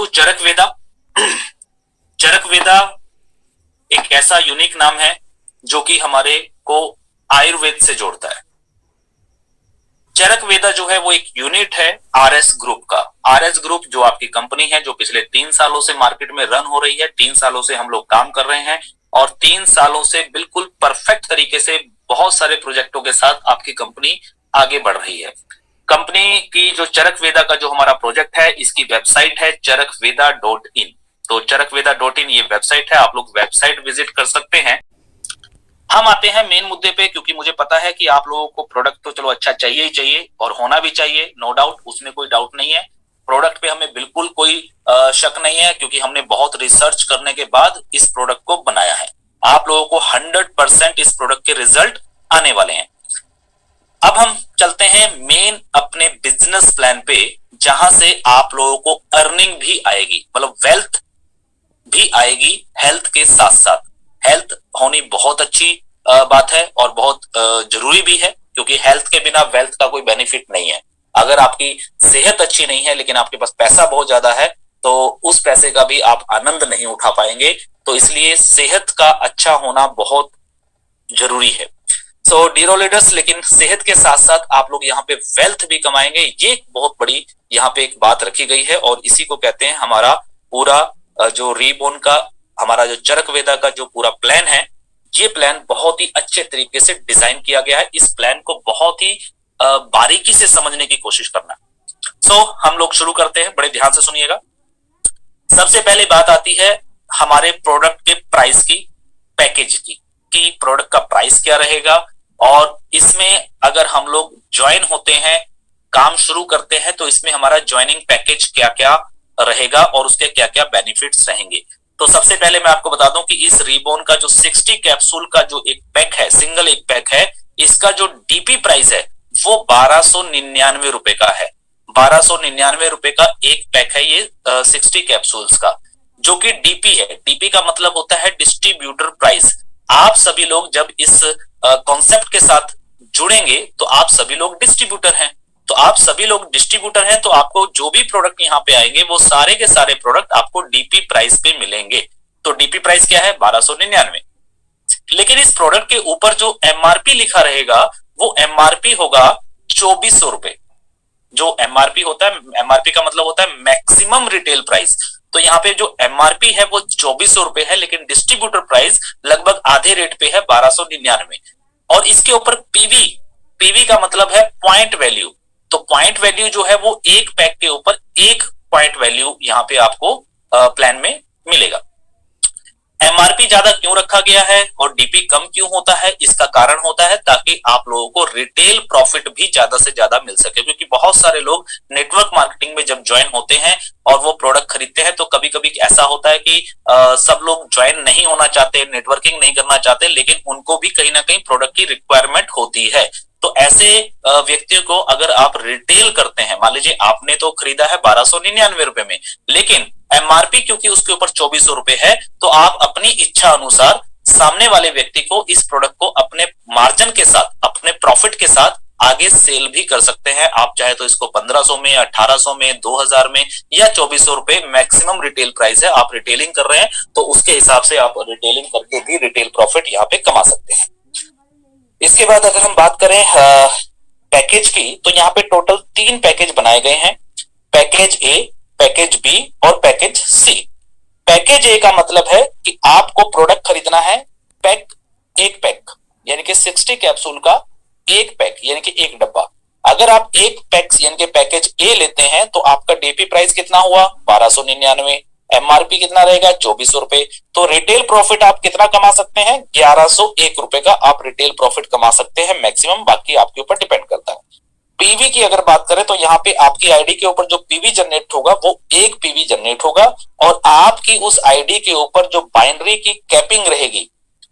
चरक वेदा। चरक वेदा एक ऐसा यूनिक नाम है जो कि हमारे को आयुर्वेद से जोड़ता है। चरक वेदा जो है वो एक यूनिट है आरएस ग्रुप का। आरएस ग्रुप जो आपकी कंपनी है, जो पिछले 3 सालों से मार्केट में रन हो रही है। 3 सालों से हम लोग काम कर रहे हैं और 3 सालों से बिल्कुल परफेक्ट तरीके से बहुत सारे प्रोजेक्टों के साथ आपकी कंपनी आगे बढ़ रही है। कंपनी की जो चरक वेदा का जो हमारा प्रोजेक्ट है, इसकी वेबसाइट है charakveda.in। तो charakveda.in ये वेबसाइट है, आप लोग वेबसाइट विजिट कर सकते हैं। हम आते हैं मेन मुद्दे पे, क्योंकि मुझे पता है कि आप लोगों को प्रोडक्ट तो चलो अच्छा चाहिए ही चाहिए और होना भी चाहिए, नो डाउट, उसमें कोई डाउट नहीं है। प्रोडक्ट पे हमें बिल्कुल कोई शक नहीं है, क्योंकि हमने बहुत रिसर्च करने के बाद इस प्रोडक्ट को बनाया है। आप लोगों को 100% इस प्रोडक्ट के रिजल्ट आने वाले हैं। अब हम चलते हैं मेन अपने बिजनेस प्लान पे, जहां से आप लोगों को अर्निंग भी आएगी, मतलब वेल्थ भी आएगी हेल्थ के साथ साथ। हेल्थ होनी बहुत अच्छी बात है और बहुत जरूरी भी है, क्योंकि हेल्थ के बिना वेल्थ का कोई बेनिफिट नहीं है। अगर आपकी सेहत अच्छी नहीं है लेकिन आपके पास पैसा बहुत ज्यादा है, तो उस पैसे का भी आप आनंद नहीं उठा पाएंगे। तो इसलिए सेहत का अच्छा होना बहुत जरूरी है। सो डियर लीडर्स, लेकिन सेहत के साथ साथ आप लोग यहाँ पे वेल्थ भी कमाएंगे, ये बहुत बड़ी यहाँ पे एक बात रखी गई है। और इसी को कहते हैं हमारा पूरा जो रीबोन का, हमारा जो चरक वेदा का जो पूरा प्लान है, ये प्लान बहुत ही अच्छे तरीके से डिजाइन किया गया है। इस प्लान को बहुत ही बारीकी से समझने की कोशिश करना। सो हम लोग शुरू करते हैं, बड़े ध्यान से सुनिएगा। सबसे पहले बात आती है हमारे प्रोडक्ट के प्राइस की, पैकेज की, कि प्रोडक्ट का प्राइस क्या रहेगा और इसमें अगर हम लोग ज्वाइन होते हैं, काम शुरू करते हैं, तो इसमें हमारा ज्वाइनिंग पैकेज क्या क्या रहेगा और उसके क्या क्या बेनिफिट्स रहेंगे। तो सबसे पहले मैं आपको बता दूं कि इस रीबोन का जो 60 कैप्सूल का जो एक पैक है, सिंगल एक पैक है, इसका जो डीपी प्राइस है वो 1299 रुपए का है। 1299 रुपए का एक पैक है ये 60 कैप्सूल्स का, जो कि डीपी है। डीपी का मतलब होता है डिस्ट्रीब्यूटर प्राइस। आप सभी लोग जब इस कॉन्सेप्ट के साथ जुड़ेंगे तो आप सभी लोग डिस्ट्रीब्यूटर हैं। तो आप सभी लोग डिस्ट्रीब्यूटर हैं, तो आपको जो भी प्रोडक्ट यहाँ पे आएंगे वो सारे के सारे प्रोडक्ट आपको डीपी प्राइस पे मिलेंगे। तो डीपी प्राइस क्या है? 1299। लेकिन इस प्रोडक्ट के ऊपर जो एमआरपी लिखा रहेगा वो एमआरपी होगा 2400 रुपए। जो एमआरपी होता है, एमआरपी का मतलब होता है मैक्सिमम रिटेल प्राइस। तो यहाँ पे जो एमआरपी है वो 2400 रुपए है, लेकिन डिस्ट्रीब्यूटर प्राइस लगभग आधे रेट पे है 1299। और इसके ऊपर पीवी, पीवी का मतलब है पॉइंट वैल्यू। तो पॉइंट वैल्यू जो है वो एक पैक के ऊपर एक पॉइंट वैल्यू यहाँ पे आपको प्लान में मिलेगा। एमआरपी ज्यादा क्यों रखा गया है और डीपी कम क्यों होता है? इसका कारण होता है ताकि आप लोगों को रिटेल प्रॉफिट भी ज्यादा से ज्यादा मिल सके, क्योंकि बहुत सारे लोग नेटवर्क मार्केटिंग में जब ज्वाइन होते हैं और वो प्रोडक्ट खरीदते हैं, तो कभी कभी ऐसा होता है कि सब लोग ज्वाइन नहीं होना चाहते, नेटवर्किंग नहीं करना चाहते, लेकिन उनको भी कहीं ना कहीं प्रोडक्ट की रिक्वायरमेंट होती है। तो ऐसे व्यक्तियों को अगर आप रिटेल करते हैं, मान लीजिए आपने तो खरीदा है 1299 रुपए में, लेकिन एमआरपी क्योंकि उसके ऊपर 2400 रुपए है, तो आप अपनी इच्छा अनुसार सामने वाले व्यक्ति को इस प्रोडक्ट को अपने मार्जिन के साथ, अपने प्रॉफिट के साथ आगे सेल भी कर सकते हैं। आप चाहे तो इसको 1500 में, 1800 में, 2000 में या 2400 रुपए मैक्सिमम रिटेल प्राइस है। आप रिटेलिंग कर रहे हैं तो उसके हिसाब से आप रिटेलिंग करके भी रिटेल प्रॉफिट यहाँ पे कमा सकते हैं। इसके बाद अगर हम बात करें पैकेज की, तो यहाँ पे टोटल 3 पैकेज बनाए गए हैं, पैकेज ए, पैकेज बी और पैकेज सी। पैकेज ए का मतलब है कि आपको प्रोडक्ट खरीदना है पैक, एक पैक यानी कि 60 कैप्सूल का एक पैक यानी कि एक डब्बा। अगर आप एक पैक यानी कि पैकेज ए लेते हैं तो आपका डीपी प्राइस कितना हुआ? 1299। एमआरपी कितना रहेगा? 2400 रुपए। तो रिटेल प्रॉफिट आप कितना कमा सकते हैं? 1101 रुपए का आप रिटेल प्रॉफिट कमा सकते हैं मैक्सिमम, बाकी आपके ऊपर डिपेंड करता है। पीवी की अगर बात करें तो यहाँ पे आपकी आईडी के ऊपर जो पीवी जनरेट होगा वो एक पीवी जनरेट होगा, और आपकी उस आईडी के ऊपर जो बाइनरी की कैपिंग रहेगी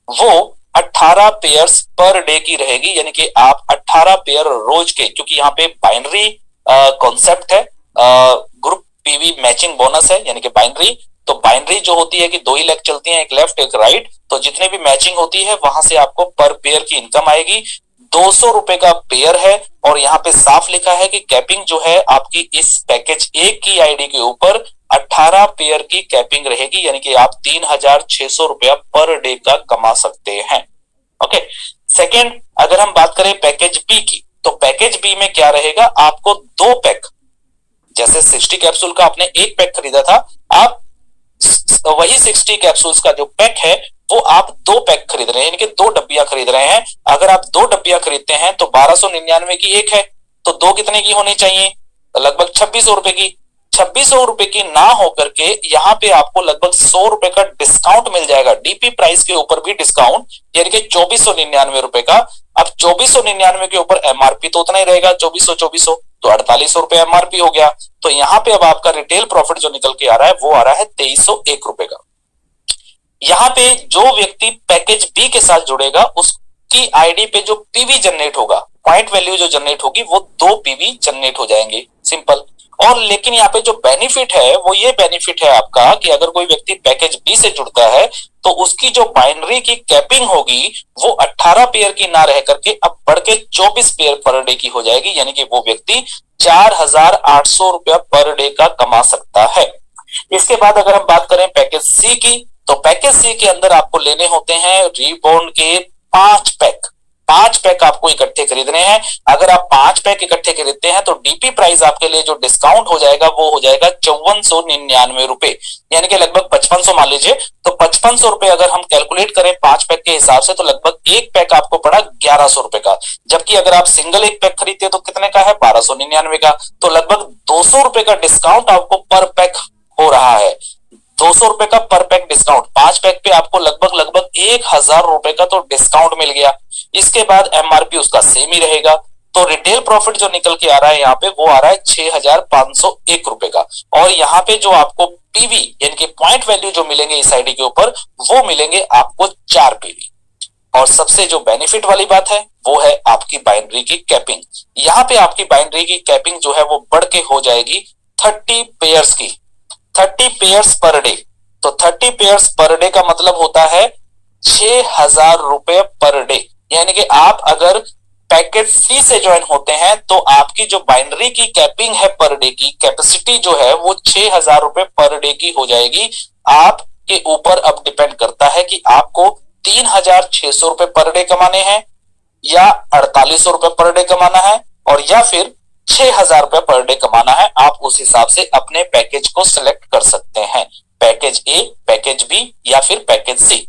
वो 18 पेयर्स पर डे की रहेगी, यानी कि आप 18 पेयर रोज के, क्योंकि यहाँ पे बाइनरी कॉन्सेप्ट है, ग्रुप पीवी मैचिंग बोनस है, यानी कि बाइनरी। तो बाइनरी जो होती है कि 2 ही लेग चलती हैं, एक लेफ्ट एक राइट, तो जितने भी मैचिंग होती है वहां से आपको पर पेयर की इनकम आएगी। 200 रुपए का पेयर है, और यहाँ पे साफ लिखा है कि कैपिंग जो है आपकी इस पैकेज ए की आईडी के ऊपर 18 पेयर की कैपिंग रहेगी, यानी कि आप 3,600 रुपया पर डे का कमा सकते हैं। ओके, सेकेंड अगर हम बात करें पैकेज बी की, तो पैकेज बी में क्या रहेगा, आपको 2 पैक, जैसे 60 कैप्सूल का आपने 1 पैक खरीदा था, आप वही 60 कैप्सूल्स का जो पैक है वो आप 2 पैक खरीद रहे हैं, यानी कि 2 डब्बियां खरीद रहे हैं। अगर आप 2 डब्बियां खरीदते हैं तो 1299 की एक है, तो 2 कितने की होनी चाहिए, तो लगभग 2600 रुपए की। 2600 रुपए की ना होकर के यहाँ पे आपको लगभग 100 रुपए का डिस्काउंट मिल जाएगा, डीपी प्राइस के ऊपर भी डिस्काउंट, यानी कि 2499 रुपए का। अब 2499 के ऊपर एमआरपी तो उतना ही रहेगा, 2400 तो 4800 रुपए एमआरपी हो गया। तो यहाँ पे अब आपका रिटेल प्रॉफिट जो निकल के आ रहा है वो आ रहा है 2301 रुपए का। यहाँ पे जो व्यक्ति पैकेज बी के साथ जुड़ेगा उसकी आईडी पे जो पीवी जनरेट होगा, पॉइंट वैल्यू जो जनरेट होगी वो 2 पीवी जनरेट हो जाएंगे, सिंपल। और लेकिन यहाँ पे जो बेनिफिट है वो ये बेनिफिट है आपका कि अगर कोई व्यक्ति पैकेज बी से जुड़ता है तो उसकी जो बाइनरी की कैपिंग होगी वो 18 पेयर की ना रह करके अब बढ़ के 24 पेयर पर डे की हो जाएगी, यानी कि वो व्यक्ति 4,800 रुपया पर डे का कमा सकता है। इसके बाद अगर हम बात करें पैकेज सी की, तो पैकेज सी के अंदर आपको लेने होते हैं रीबॉन्ड के 5 पैक। 5 पैक आपको इकट्ठे खरीदने हैं। अगर आप 5 पैक इकट्ठे खरीदते हैं तो डीपी प्राइस आपके लिए जो डिस्काउंट हो जाएगा वो हो जाएगा 5499 रुपए, यानी कि लगभग 5500 मान लीजिए। तो 5500 रुपए अगर हम कैलकुलेट करें 5 पैक के हिसाब से तो लगभग एक पैक आपको पड़ा 1100 रुपए का, जबकि अगर आप सिंगल एक पैक खरीदते हैं तो कितने का है, 1299 का। तो लगभग 200 रुपए का डिस्काउंट आपको पर पैक हो रहा है, 200 रुपए का पर पैक डिस्काउंट। 5 पैक पे आपको लगभग 1000 रुपए का तो डिस्काउंट मिल गया। इसके बाद एमआरपी उसका सेम ही रहेगा, तो रिटेल प्रॉफिट जो निकल के आ रहा है यहाँ पे वो आ रहा है 6501 रुपए का। और यहाँ पे जो आपको पीवी यानी कि पॉइंट वैल्यू जो मिलेंगे इस आईडी के ऊपर वो मिलेंगे आपको 4 पीवी। और सबसे जो बेनिफिट वाली बात है वो है आपकी बाइनरी की कैपिंग। यहाँ पे आपकी बाइनरी की कैपिंग जो है वो बढ़ के हो जाएगी 30 पेयर्स की, 30 पेयर्स पर डे। तो 30 पेयर्स पर डे का मतलब होता है 6000 रुपए पर डे, यानी कि आप अगर पैकेज सी से ज्वाइन होते हैं तो आपकी जो बाइनरी की कैपिंग है पर डे की कैपेसिटी जो है वो 6000 रुपए पर डे की हो जाएगी। आपके ऊपर अब डिपेंड करता है कि आपको 3600 रुपए पर डे कमाने हैं या 4800 रुपए पर डे कमाना है और या फिर 6000 रुपए पर डे कमाना है। आप उस हिसाब से अपने पैकेज को सिलेक्ट कर सकते हैं, पैकेज ए, पैकेज बी या फिर पैकेज सी।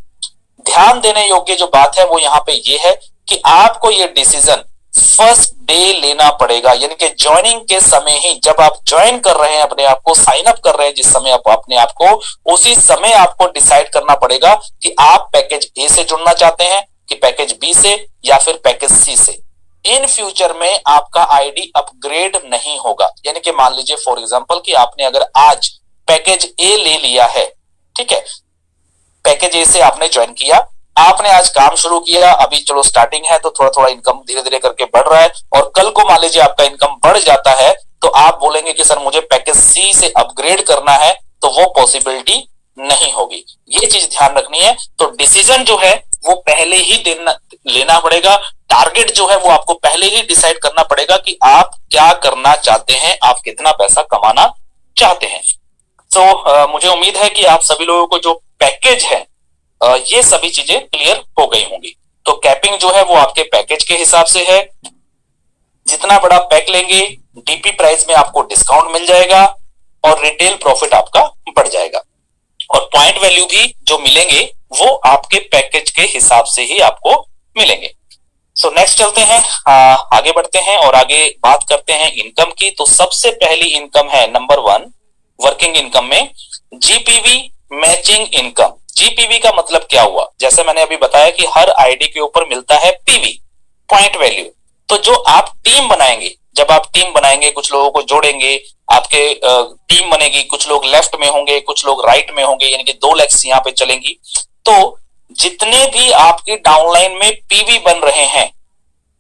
ध्यान देने योग्य जो बात है वो यहाँ पे ये है कि आपको ये डिसीजन फर्स्ट डे लेना पड़ेगा, यानी कि ज्वाइनिंग के समय ही, जब आप ज्वाइन कर रहे हैं अपने आप को, साइन अप कर रहे हैं जिस समय आप अपने आप को, उसी समय आपको डिसाइड करना पड़ेगा कि आप पैकेज ए से जुड़ना चाहते हैं कि पैकेज बी से या फिर पैकेज सी से। इन फ्यूचर में आपका आईडी अपग्रेड नहीं होगा, यानी कि मान लीजिए फॉर एग्जांपल कि आपने अगर आज पैकेज ए ले लिया है, ठीक है, पैकेज ए से आपने ज्वाइन किया, आपने आज काम शुरू किया, अभी चलो स्टार्टिंग है तो थोड़ा थोड़ा इनकम धीरे धीरे करके बढ़ रहा है और कल को मान लीजिए आपका इनकम बढ़ जाता है तो आप बोलेंगे कि सर मुझे पैकेज सी से अपग्रेड करना है, तो वो पॉसिबिलिटी नहीं होगी। ये चीज ध्यान रखनी है। तो डिसीजन जो है वो पहले ही लेना पड़ेगा, टारगेट जो है वो आपको पहले ही डिसाइड करना पड़ेगा कि आप क्या करना चाहते हैं, आप कितना पैसा कमाना चाहते हैं। तो मुझे उम्मीद है कि आप सभी लोगों को जो पैकेज है ये सभी चीजें क्लियर हो गई होंगी। तो कैपिंग जो है वो आपके पैकेज के हिसाब से है, जितना बड़ा पैक लेंगे डीपी प्राइस में आपको डिस्काउंट मिल जाएगा और रिटेल प्रॉफिट आपका बढ़ जाएगा और पॉइंट वैल्यू भी जो मिलेंगे वो आपके पैकेज के हिसाब से ही आपको मिलेंगे। सो नेक्स्ट चलते हैं, आगे बढ़ते हैं और आगे बात करते हैं इनकम की। तो सबसे पहली इनकम है नंबर 1 वर्किंग इनकम में जीपीवी मैचिंग इनकम। जीपीवी का मतलब क्या हुआ, जैसे मैंने अभी बताया कि हर आईडी के ऊपर मिलता है पीवी, पॉइंट वैल्यू। तो जो आप टीम बनाएंगे, जब आप टीम बनाएंगे, कुछ लोगों को जोड़ेंगे, आपके टीम बनेगी, कुछ लोग लेफ्ट में होंगे, कुछ लोग राइट में होंगे, यानी कि 2 लेग्स यहाँ पे चलेंगी। तो जितने भी आपकी डाउनलाइन में पीवी बन रहे हैं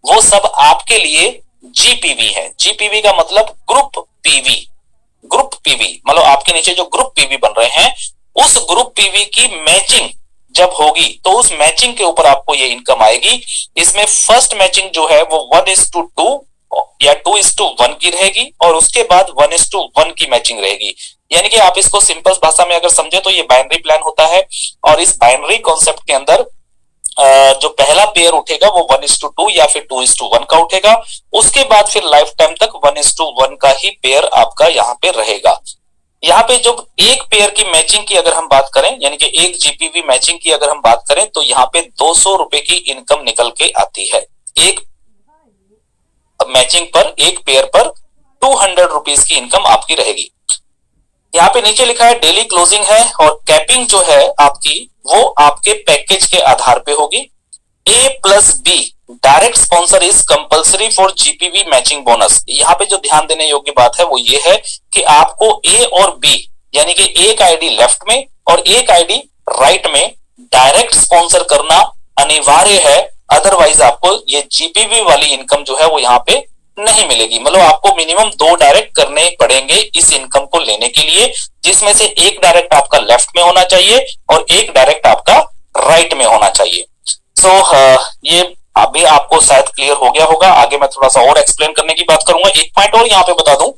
वो सब आपके लिए जीपीवी है। जीपीवी का मतलब ग्रुप पीवी, ग्रुप पीवी मतलब आपके नीचे जो ग्रुप पीवी बन रहे हैं उस ग्रुप पीवी की मैचिंग जब होगी तो उस मैचिंग के ऊपर आपको ये इनकम आएगी। इसमें फर्स्ट मैचिंग जो है वो 1:2 या 2:1 की रहेगी और उसके बाद 1:1 की मैचिंग रहेगी। यानी कि आप इसको सिंपल भाषा में अगर समझे तो ये बाइनरी प्लान होता है, और इस बाइनरी कॉन्सेप्ट के अंदर जो पहला पेयर उठेगा वो 1:2 या फिर 2:1 का उठेगा। उसके बाद फिर लाइफ टाइम तक 1:1 का ही पेयर आपका यहाँ पे रहेगा। यहाँ पे जब एक पेयर की मैचिंग की अगर हम बात करें, यानी कि एक जीपीवी मैचिंग की अगर हम बात करें, तो यहाँ पे 200 रुपए की इनकम निकल के आती है। एक मैचिंग पर, एक पेयर पर 200 रुपीज की इनकम आपकी रहेगी। यहाँ पे नीचे लिखा है डेली क्लोजिंग है, और कैपिंग जो है आपकी वो आपके पैकेज के आधार पे होगी। A+B direct sponsor is compulsory for GPV matching bonus. यहाँ पे जो ध्यान देने योग्य बात है वो ये है कि आपको A और B यानी कि एक आईडी लेफ्ट में और एक आईडी राइट में डायरेक्ट स्पॉन्सर करना अनिवार्य है, अदरवाइज आपको ये जीपीवी वाली इनकम जो है वो यहाँ पे नहीं मिलेगी। मतलब आपको मिनिमम 2 डायरेक्ट करने पड़ेंगे इस इनकम को लेने के लिए, जिसमें से एक डायरेक्ट आपका लेफ्ट में होना चाहिए और एक डायरेक्ट आपका राइट में होना चाहिए। सो ये अभी आपको शायद क्लियर हो गया होगा। आगे मैं थोड़ा सा और एक्सप्लेन करने की बात करूंगा। एक पॉइंट और यहाँ पे बता दूं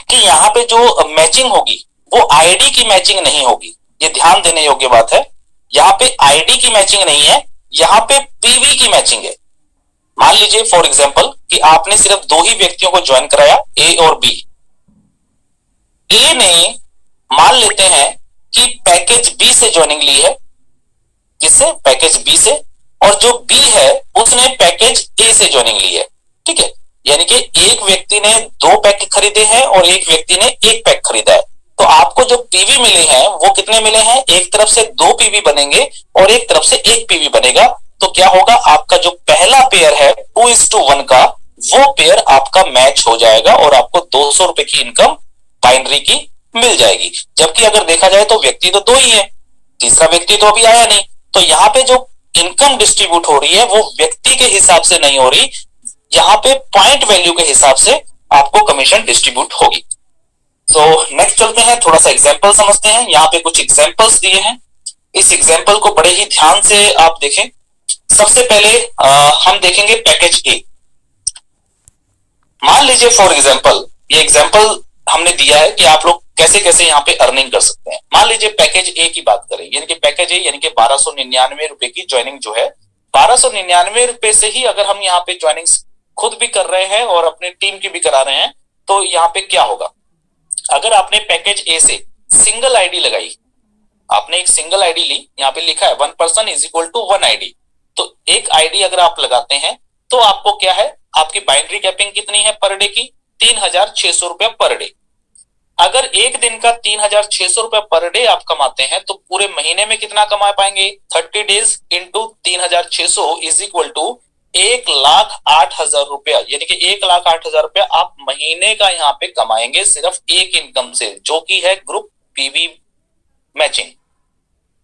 कि यहाँ पे जो मैचिंग होगी वो आईडी की मैचिंग नहीं होगी। ये ध्यान देने योग्य बात है। यहाँ पे आईडी की मैचिंग नहीं है, यहाँ पे पीवी की मैचिंग है। मान लीजिए फॉर एग्जांपल कि आपने सिर्फ 2 ही व्यक्तियों को ज्वाइन कराया, ए और बी। ए ने मान लेते हैं कि पैकेज बी से ज्वाइनिंग ली है, किससे? पैकेज बी से। और जो बी है उसने पैकेज ए से ज्वाइनिंग ली है, ठीक है। यानी कि एक व्यक्ति ने 2 पैक खरीदे हैं और एक व्यक्ति ने 1 पैक खरीदा है। तो आपको जो पीवी मिले हैं वो कितने मिले हैं? एक तरफ से 2 पीवी बनेंगे और एक तरफ से 1 पीवी बनेगा। तो क्या होगा, आपका जो पहला पेयर है 2:1 का, वो पेयर आपका मैच हो जाएगा और आपको 200 रुपए की इनकम बाइनरी की मिल जाएगी। जबकि अगर देखा जाए तो व्यक्ति तो 2 ही है, तीसरा व्यक्ति तो अभी आया नहीं। तो यहाँ पे जो इनकम डिस्ट्रीब्यूट हो रही है वो व्यक्ति के हिसाब से नहीं हो रही, यहाँ पे पॉइंट वैल्यू के हिसाब से आपको कमीशन डिस्ट्रीब्यूट होगी। तो नेक्स्ट चलते हैं, थोड़ा सा एग्जाम्पल समझते हैं। यहाँ पे कुछ एग्जाम्पल्स दिए हैं, इस एग्जाम्पल को बड़े ही ध्यान से आप देखें। सबसे पहले हम देखेंगे पैकेज ए। मान लीजिए फॉर एग्जाम्पल, ये एग्जाम्पल हमने दिया है कि आप लोग कैसे कैसे यहाँ पे अर्निंग कर सकते हैं। मान लीजिए पैकेज ए की बात करें, यानी कि पैकेज ए यानी कि 1299 रुपए की ज्वाइनिंग जो है, 1299 रुपए से ही अगर हम यहाँ पे ज्वाइनिंग खुद भी कर रहे हैं और अपनी टीम की भी करा रहे हैं, तो यहाँ पे क्या होगा, अगर आपने पैकेज ए से सिंगल आईडी लगाई, आपने एक सिंगल आईडी ली, यहाँ पे लिखा है 1 person is equal to 1 ID. तो एक आईडी अगर आप लगाते हैं तो आपको क्या है, आपकी बाइनरी कैपिंग कितनी है पर डे की? 3600 रुपया पर डे। अगर एक दिन का 3600 रुपया पर डे आप कमाते हैं तो पूरे महीने में कितना कमा पाएंगे? 30 days into 3600 is equal to 1,08,000 रुपया, यानी कि 1,08,000 रुपया आप महीने का यहाँ पे कमाएंगे सिर्फ एक इनकम से, जो कि है ग्रुप पीवी मैचिंग।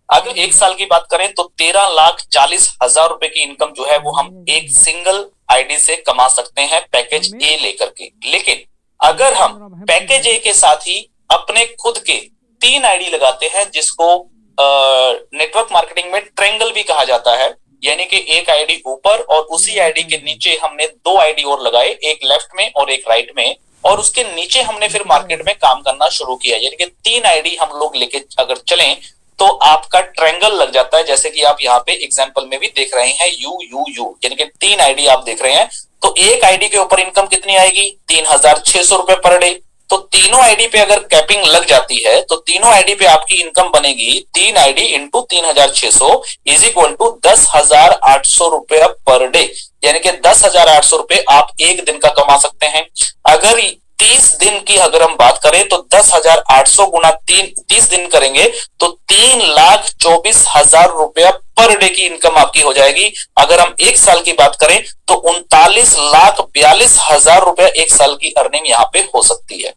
अगर एक साल की बात करें तो 13,40,000 रुपए की इनकम जो है वो हम एक सिंगल आईडी से कमा सकते हैं पैकेज ए लेकर के। लेकिन अगर हम पैकेज ए के साथ ही अपने खुद के 3 आईडी लगाते हैं, जिसको नेटवर्क मार्केटिंग में ट्रायंगल भी कहा जाता है, यानी कि एक आईडी ऊपर और उसी आईडी के नीचे हमने 2 आईडी और लगाए, एक लेफ्ट में और एक राइट में, और उसके नीचे हमने फिर मार्केट में काम करना शुरू किया, यानी कि 3 आईडी हम लोग लेके अगर चलें तो आपका ट्रायंगल लग जाता है। जैसे कि आप यहाँ पे एग्जांपल में भी देख रहे हैं यू यू यू, यानी कि 3 आईडी आप देख रहे हैं। तो एक आईडी के ऊपर इनकम कितनी आएगी? 3600 रुपए पर डे। तो तीनों आईडी पे अगर कैपिंग लग जाती है तो तीनों आईडी पे आपकी इनकम बनेगी 3 ID into 3600 is equal to 10,800 रुपया पर डे, यानी कि 10,800 रुपए आप एक दिन का कमा सकते हैं। अगर 30 दिन की अगर हम बात करें तो 10,800 गुना 30 दिन करेंगे तो 3,24,000 रुपया पर डे की इनकम आपकी हो जाएगी। अगर हम एक साल की बात करें तो 39,42,000 रुपया एक साल की अर्निंग यहाँ पे हो सकती है।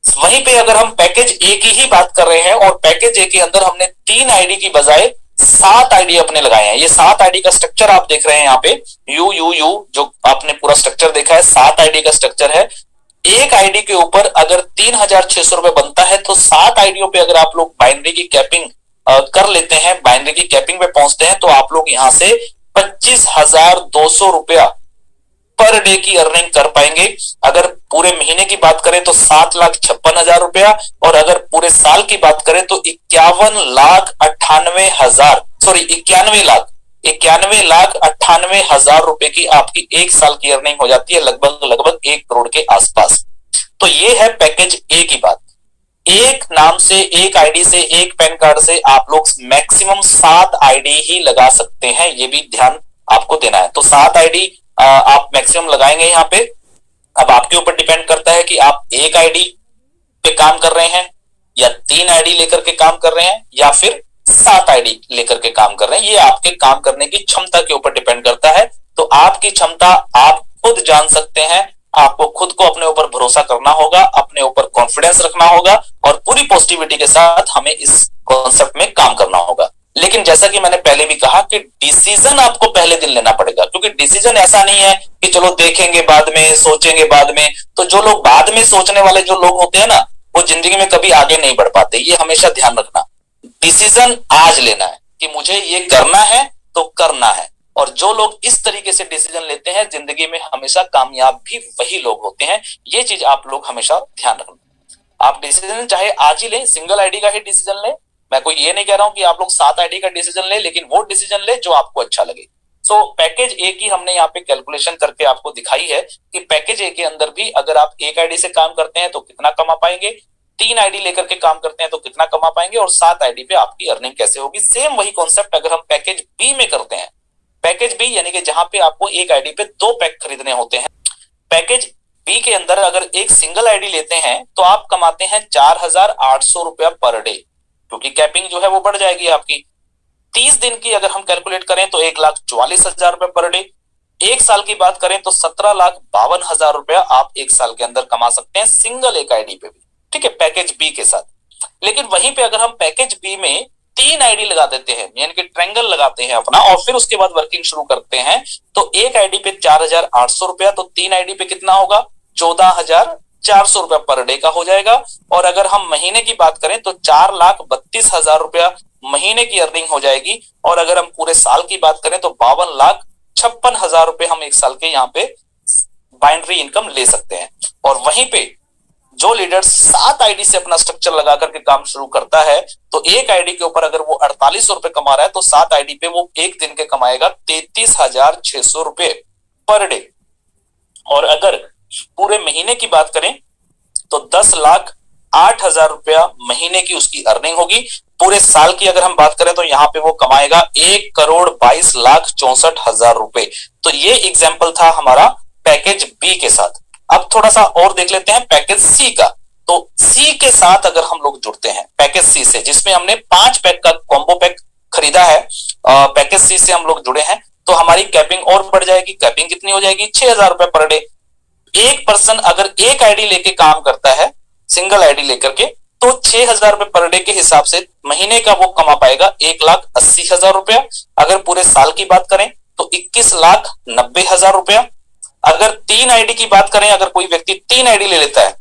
वहीं पे अगर हम पैकेज ए की ही बात कर रहे हैं और पैकेज ए के अंदर हमने 3 आईडी की बजाय 7 आईडी अपने लगाए हैं। ये 7 आईडी का स्ट्रक्चर आप देख रहे हैं यहाँ पे यू यू यू, जो आपने पूरा स्ट्रक्चर देखा है 7 आईडी का स्ट्रक्चर है। एक आईडी के ऊपर अगर 3,600 रुपए बनता है तो 7 आईडियों पे अगर आप लोग बाइनरी की कैपिंग कर लेते हैं, बाइनरी की कैपिंग पे पहुंचते हैं, तो आप लोग यहां से 25,200 रुपया पर डे की अर्निंग कर पाएंगे। अगर पूरे महीने की बात करें तो 7,56,000 रुपया, और अगर पूरे साल की बात करें तो 51,98,000 सॉरी 91,98,000 रुपए की आपकी एक साल की अर्निंग हो जाती है, लगभग लगभग 1 करोड़ के आसपास। तो ये है पैकेज ए की बात। एक नाम से, एक आईडी से, एक पैन कार्ड से आप लोग मैक्सिमम 7 आईडी ही लगा सकते हैं, ये भी ध्यान आपको देना है। तो 7 आईडी आप मैक्सिमम लगाएंगे यहाँ पे। अब आपके ऊपर डिपेंड करता है कि आप एक आईडी पे काम कर रहे हैं, या 3 आईडी लेकर के काम कर रहे हैं, या फिर 7 आईडी लेकर के काम कर रहे हैं। ये आपके काम करने की क्षमता के ऊपर डिपेंड करता है। तो आपकी क्षमता आप खुद जान सकते हैं। आपको खुद को अपने ऊपर भरोसा करना होगा, अपने ऊपर कॉन्फिडेंस रखना होगा, और पूरी पॉजिटिविटी के साथ हमें इस कॉन्सेप्ट में काम करना होगा। लेकिन जैसा कि मैंने पहले भी कहा कि डिसीजन आपको पहले दिन लेना पड़ेगा, क्योंकि डिसीजन ऐसा नहीं है कि चलो देखेंगे बाद में, सोचेंगे बाद में। तो जो लोग बाद में सोचने वाले जो लोग होते हैं ना, वो जिंदगी में कभी आगे नहीं बढ़ पाते। ये हमेशा ध्यान रखना। डिसीजन आज लेना है कि मुझे ये करना है तो करना है। और जो लोग इस तरीके से डिसीजन लेते हैं, जिंदगी में हमेशा कामयाब भी वही लोग होते हैं। ये चीज आप लोग हमेशा ध्यान रखना। आप डिसीजन चाहे आज ही लें, सिंगल आईडी का ही डिसीजन लें। मैं कोई ये नहीं कह रहा हूं कि आप लोग 7 आईडी का डिसीजन ले, लेकिन वो डिसीजन ले जो आपको अच्छा लगे। सो पैकेज ए की हमने यहाँ पे कैलकुलेशन करके आपको दिखाई है कि पैकेज ए के अंदर भी अगर आप एक आईडी से काम करते हैं तो कितना कमा पाएंगे, 3 आईडी लेकर के काम करते हैं तो कितना कमा पाएंगे, और 7 आईडी पे आपकी अर्निंग कैसे होगी। सेम वही कॉन्सेप्ट अगर हम पैकेज बी में करते हैं। पैकेज बी यानी कि जहां पे आपको एक आईडी पे 2 पैक खरीदने होते हैं। पैकेज बी के अंदर अगर एक सिंगल आईडी लेते हैं तो आप कमाते हैं 4,800 रुपया पर डे, क्योंकि कैपिंग जो है वो बढ़ जाएगी आपकी। 30 दिन की अगर हम कैलकुलेट करें तो 1,44,000 रुपए पर डे। एक साल की बात करें तो 17,52,000 रुपया आप एक साल के अंदर कमा सकते हैं, सिंगल एक आईडी पे भी। ठीक है, पैकेज बी के साथ। लेकिन वहीं पे अगर हम पैकेज बी में 3 आईडी लगा देते हैं, यानी कि ट्रायंगल लगाते हैं अपना, और फिर उसके बाद वर्किंग शुरू करते हैं, तो एक आईडी पे 4,800 रुपया, तो 3 आईडी पे कितना होगा, 14,400 रुपया पर डे का हो जाएगा। और अगर हम महीने की बात करें तो 4,32,000 रुपया महीने की अर्निंग हो जाएगी। और अगर हम पूरे साल की बात करें तो 52,56,000 रुपए हम एक साल के यहाँ पे बाइनरी इनकम ले सकते हैं। और वहीं पे जो लीडर 7 आईडी से अपना स्ट्रक्चर लगा करके काम शुरू करता है, तो एक आईडी के ऊपर अगर वो 4800 रुपए कमा रहा है तो 7 आईडी पे वो एक दिन के कमाएगा 33,600 रुपए पर डे। और अगर पूरे महीने की बात करें तो 10,08,000 रुपया महीने की उसकी अर्निंग होगी। पूरे साल की अगर हम बात करें तो यहाँ पे वो कमाएगा 1,22,64,000 रुपए। तो ये एग्जाम्पल था हमारा पैकेज बी के साथ। अब थोड़ा सा और देख लेते हैं पैकेज सी का। तो सी के साथ अगर हम लोग जुड़ते हैं पैकेज सी से, जिसमें हमने 5 पैक का कॉम्बो पैक खरीदा है, पैकेज सी से हम लोग जुड़े हैं, तो हमारी कैपिंग और बढ़ जाएगी। कैपिंग कितनी हो जाएगी, 6,000 रुपए पर डे। एक पर्सन अगर एक आईडी लेके काम करता है, सिंगल आईडी लेकर के, तो 6,000 रुपए पर डे के हिसाब से महीने का वो कमा पाएगा 1,80,000 रुपया। अगर पूरे साल की बात करें तो 21,90,000 रुपया। अगर 3 आईडी की बात करें, अगर कोई व्यक्ति 3 आईडी ले लेता है